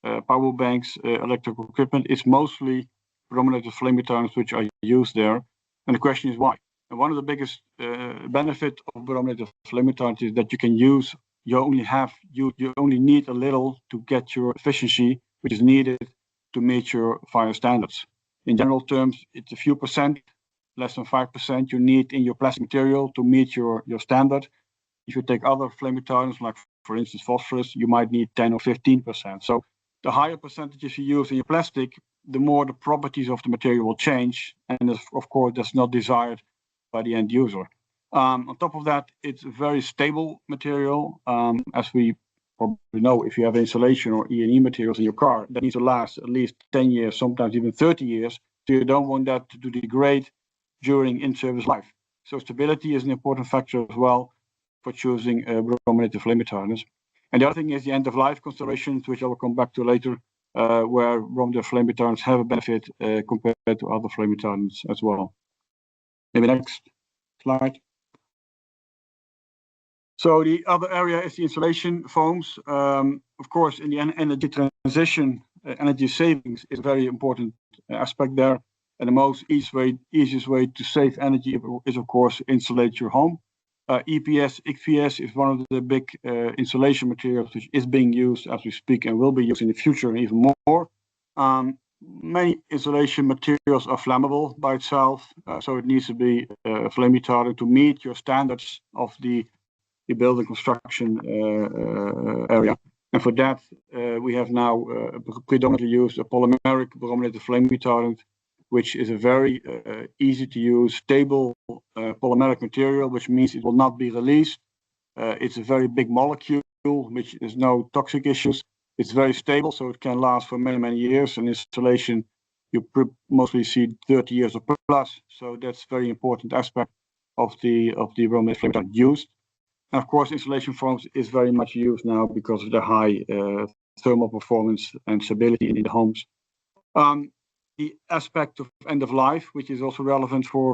power banks, electrical equipment, is mostly brominated flame retardants which are used there. And the question is why? And one of the biggest benefits of brominated flame retardants is that you can use you only need a little to get your efficiency, which is needed to meet your fire standards. In general terms, it's a few percent, less than 5% you need in your plastic material to meet your standard. If you take other flame retardants, like for instance phosphorus, you might need 10 or 15%. So the higher percentages you use in your plastic, the more the properties of the material will change, and of course that's not desired by the end user. On top of that, it's a very stable material. As we probably know, if you have insulation or E&E materials in your car, that needs to last at least 10 years, sometimes even 30 years. So you don't want that to degrade during in-service life. So stability is an important factor as well for choosing brominated flame retardants. And the other thing is the end-of-life considerations, which I will come back to later, where brominated flame retardants have a benefit compared to other flame retardants as well. Maybe next slide. So the other area is the insulation foams. Of course, in the energy transition, energy savings is a very important aspect there. And the most easiest way to save energy is, of course, insulate your home. EPS, IPS is one of the big insulation materials which is being used as we speak and will be used in the future even more. Many insulation materials are flammable by itself, so it needs to be a flame retardant to meet your standards of the building construction area. And for that, we have now predominantly used a polymeric brominated flame retardant, which is a very easy to use, stable polymeric material, which means it will not be released. It's a very big molecule, which is no toxic issues. It's very stable, so it can last for many, many years. And installation, you mostly see 30 years or plus. So that's a very important aspect of the brominated flame retardant used. And of course, insulation foams is very much used now because of the high thermal performance and stability in the homes. The aspect of end of life, which is also relevant for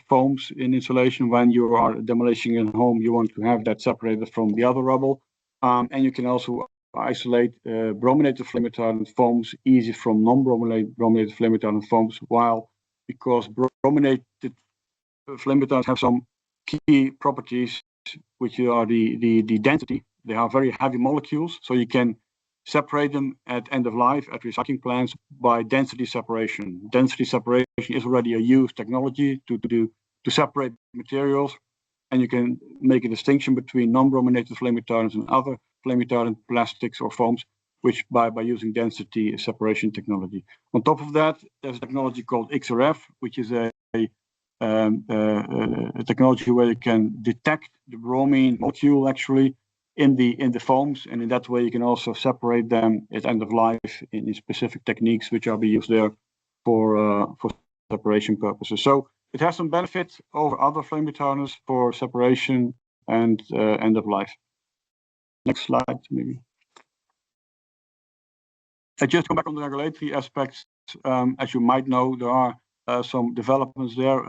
foams in insulation. When you are demolishing a home, you want to have that separated from the other rubble. And you can also isolate brominated flame retardant foams easy from non-brominated flame retardant foams, because brominated flame retardants have some key properties, which are the density. They are very heavy molecules, so you can separate them at end of life at recycling plants by density separation. Density separation is already a used technology to separate materials, and you can make a distinction between non-brominated flame retardants and other flame retardant plastics or foams, which by using density separation technology. On top of that, there's a technology called XRF, which is a technology where you can detect the bromine molecule actually in the foams, and in that way you can also separate them at end of life in specific techniques which are being used there for separation purposes. So it has some benefits over other flame retardants for separation and end of life. Next slide, maybe. I just come back on the regulatory aspects. As you might know, there are some developments there.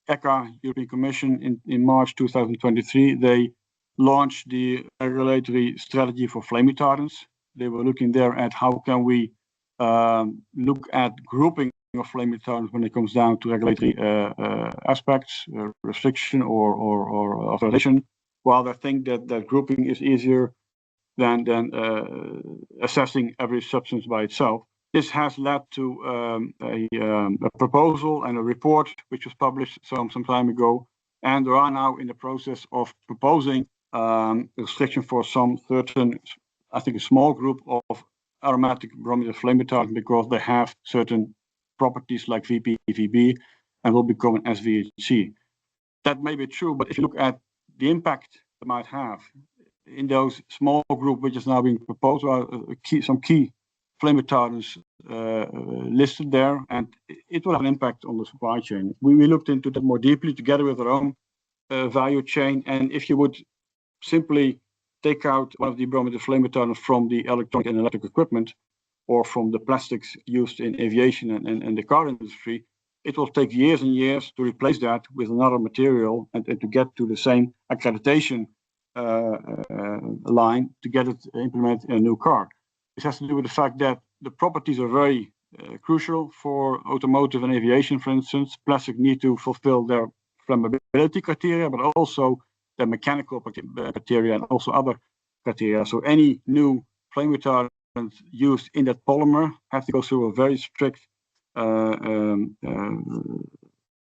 ECHA, European Commission, in March 2023, they launched the regulatory strategy for flame retardants. They were looking there at how can we look at grouping of flame retardants when it comes down to regulatory aspects, restriction or authorization. While they think that grouping is easier than assessing every substance by itself. This has led to a proposal and a report which was published some time ago, and they are now in the process of proposing restriction for some certain, I think a small group of aromatic brominated flame retardants, because they have certain properties like VP, VB, and will become an SVHC. That may be true, but if you look at the impact it might have in those small group which is now being proposed, are some key flame retardants listed there, and it will have an impact on the supply chain. We looked into that more deeply together with our own value chain, and if you would simply take out one of the brominated flame retardants from the electronic and electric equipment, or from the plastics used in aviation and the car industry, it will take years and years to replace that with another material and to get to the same accreditation line to get it implemented in a new car. This has to do with the fact that the properties are very crucial for automotive and aviation, for instance. Plastic need to fulfill their flammability criteria, but also the mechanical criteria and also other criteria. So any new flame retardant used in that polymer has to go through a very strict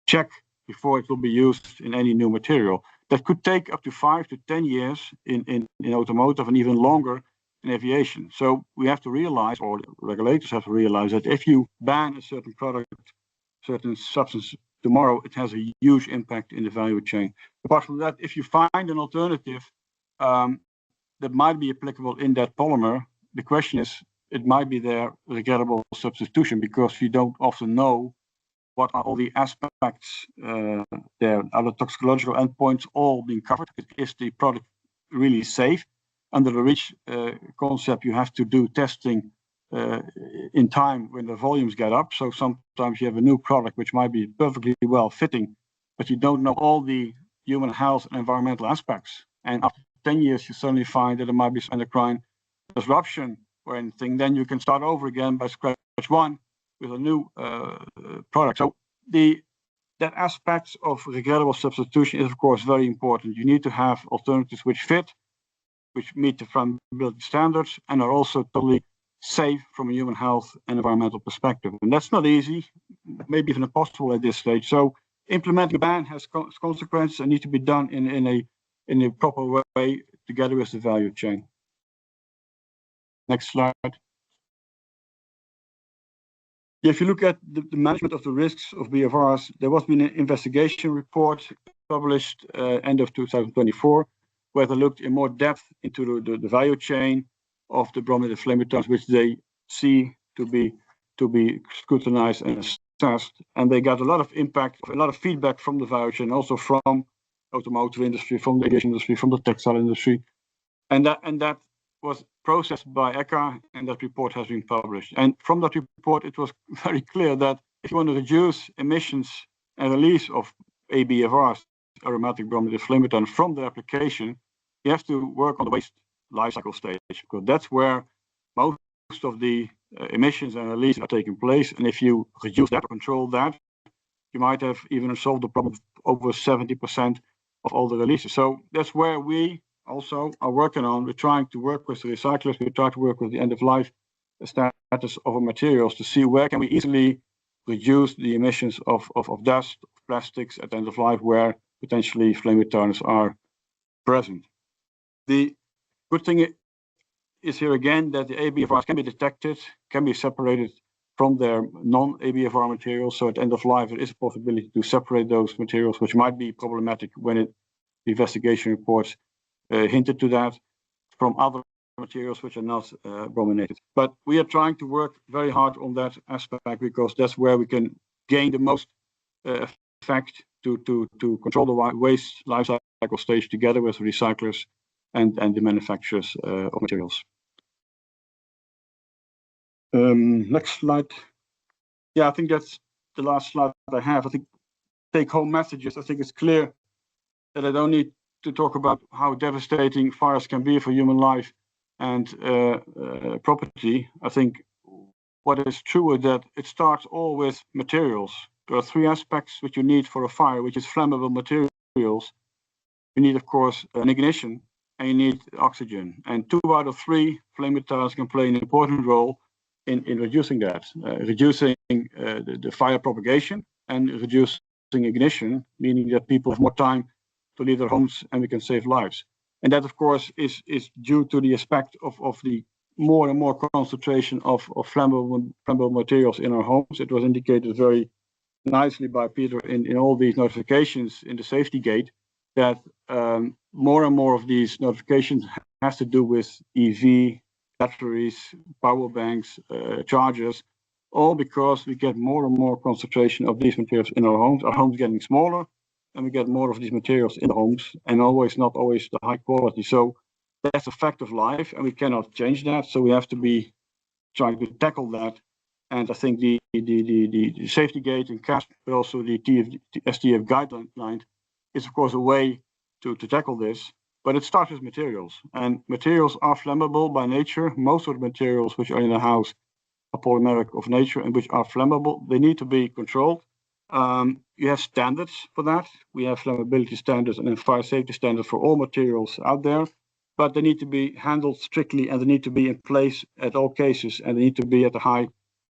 check before it will be used in any new material. That could take up to 5 to 10 years in automotive and even longer in aviation. So we have to realize, or regulators have to realize, that if you ban a certain product, certain substance tomorrow, it has a huge impact in the value chain. Apart from that, if you find an alternative that might be applicable in that polymer, the question is, it might be their regrettable substitution, because you don't often know what are all the aspects there. Are the toxicological endpoints all being covered? Is the product really safe? Under the REACH concept, you have to do testing in time when the volumes get up. So sometimes you have a new product which might be perfectly well fitting, but you don't know all the human health and environmental aspects. And after 10 years, you suddenly find that there might be some endocrine disruption or anything. Then you can start over again by scratch one with a new product. So that aspect of regrettable substitution is, of course, very important. You need to have alternatives which fit, which meet the flammability standards, and are also totally safe from a human health and environmental perspective. And that's not easy, maybe even impossible at this stage. So implementing a ban has consequences and need to be done in a proper way together with the value chain. Next slide. If you look at the management of the risks of BFRs, there was been an investigation report published end of 2024, where they looked in more depth into the value chain of the bromine flame retardants, which they see to be scrutinized and assessed. And they got a lot of impact, a lot of feedback from the value chain, also from automotive industry, from the aviation industry, from the textile industry, and that was processed by ECHA, and that report has been published. And from that report, it was very clear that if you want to reduce emissions and release of ABFRs, aromatic bromine flame retardant, from the application, you have to work on the waste life cycle stage, because that's where most of the emissions and release are taking place. And if you reduce that or control that, you might have even solved the problem of over 70% of all the releases. So that's where we also are working on. We're trying to work with the recyclers. We try to work with the end-of-life status of our materials to see where can we easily reduce the emissions of dust, of plastics at the end of life, where potentially flame retardants are present. The good thing is here again that the ABFRs can be detected, can be separated from their non-ABFR materials. So at the end of life, there is a possibility to separate those materials, which might be problematic when the investigation reports hinted to that, from other materials which are not brominated. But we are trying to work very hard on that aspect, because that's where we can gain the most effect to control the waste life cycle stage together with recyclers and the manufacturers of materials. Next slide. Yeah, I think that's the last slide I have. I think take-home messages. I think it's clear that I don't need to talk about how devastating fires can be for human life and property. I think what is true is that it starts all with materials. There are three aspects which you need for a fire, which is flammable materials. You need, of course, an ignition, and you need oxygen. And 2 out of 3 flame retardants can play an important role in reducing that, reducing the fire propagation and reducing ignition, meaning that people have more time to leave their homes and we can save lives. And that, of course, is due to the aspect of the more and more concentration of flammable materials in our homes. It was indicated very nicely by Peter in all these notifications in the safety gate that more and more of these notifications has to do with EV, batteries, power banks, chargers, all because we get more and more concentration of these materials in our homes. Our homes getting smaller, and we get more of these materials in the homes, and not always the high quality. So that's a fact of life, and we cannot change that. So we have to be trying to tackle that. And I think the safety gate and CASP, but also the STF guideline is, of course, a way to tackle this. But it starts with materials, and materials are flammable by nature. Most of the materials which are in the house are polymeric of nature and which are flammable. They need to be controlled. You have standards for that. We have flammability standards and then fire safety standards for all materials out there, but they need to be handled strictly and they need to be in place at all cases and they need to be at a high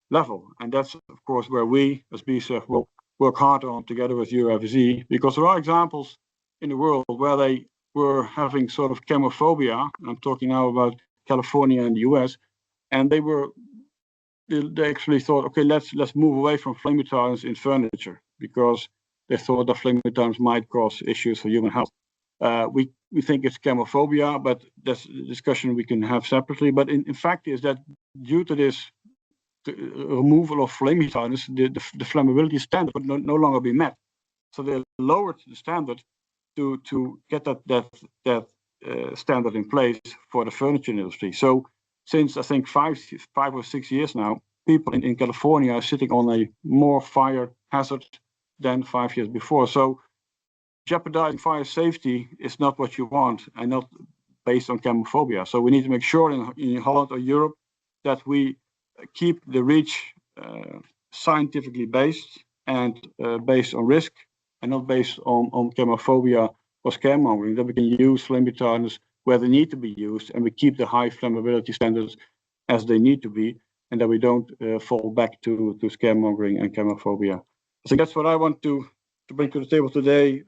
level. And that's, of course, where we as BSEF will work hard on together with EURVZ, because there are examples in the world where they were having sort of chemophobia. I'm talking now about California and the US, and they actually thought, okay, let's move away from flame retardants in furniture because they thought that flame retardants might cause issues for human health. We think it's chemophobia, but that's a discussion we can have separately. But in fact is that due to this removal of flame retardants, the flammability standard would no longer be met. So they lowered the standard to get that standard in place for the furniture industry. So since I think 5 or 6 years now, people in California are sitting on a more fire hazard than 5 years before. So jeopardizing fire safety is not what you want and not based on chemophobia. So we need to make sure in Holland or Europe that we keep the REACH scientifically based and based on risk and not based on chemophobia or scaremongering, that we can use flame retardants where they need to be used and we keep the high flammability standards as they need to be and that we don't fall back to scaremongering and chemophobia. So that's what I want to bring to the table today.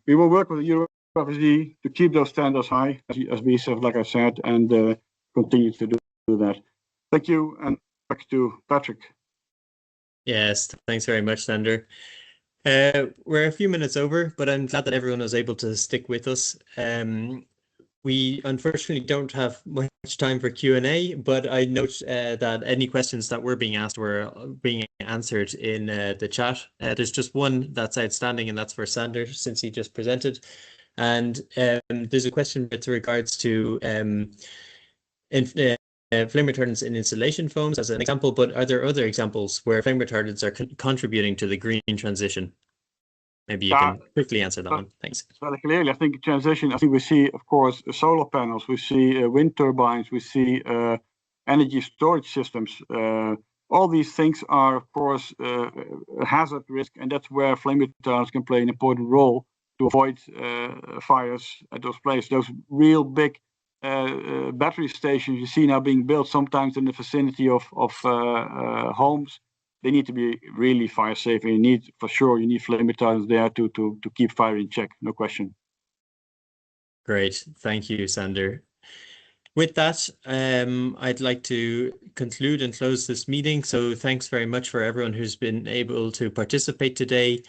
We will work with the EURVZ to keep those standards high, as BSEF, like I said, and continue to do that. Thank you, and back to Patrick. Yes, thanks very much, Sander. We're a few minutes over, but I'm glad that everyone was able to stick with us. We unfortunately don't have much time for Q&A, but I note that any questions that were being asked were being answered in the chat. There's just one that's outstanding, and that's for Sander, since he just presented. And there's a question with regards to flame retardants in insulation foams as an example, but are there other examples where flame retardants are contributing to the green transition? Maybe you can quickly answer that one. Thanks. Very clearly, I think transition, I think we see, of course, solar panels, we see wind turbines, we see energy storage systems. All these things are, of course, a hazard risk, and that's where flame retardants can play an important role to avoid fires at those places. Those real big battery stations you see now being built sometimes in the vicinity of homes, they need to be really fire safe, and you need flame retardants there to keep fire in check, no question. Great, thank you, Sander. With that, I'd like to conclude and close this meeting. So thanks very much for everyone who's been able to participate today.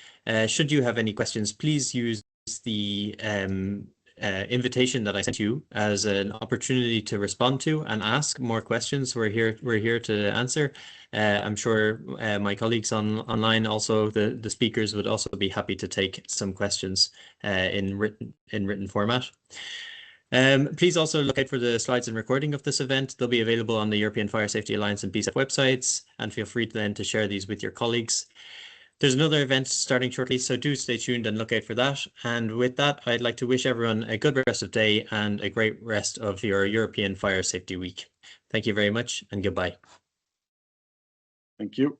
Should you have any questions, please use the invitation that I sent you as an opportunity to respond to and ask more questions. We're here to answer. I'm sure my colleagues online, also the speakers, would also be happy to take some questions in written format. Please also look out for the slides and recording of this event. They'll be available on the European Fire Safety Alliance and BSEF websites, and feel free then to share these with your colleagues. There's another event starting shortly, so do stay tuned and look out for that. And with that, I'd like to wish everyone a good rest of day and a great rest of your European Fire Safety Week. Thank you very much, and goodbye. Thank you.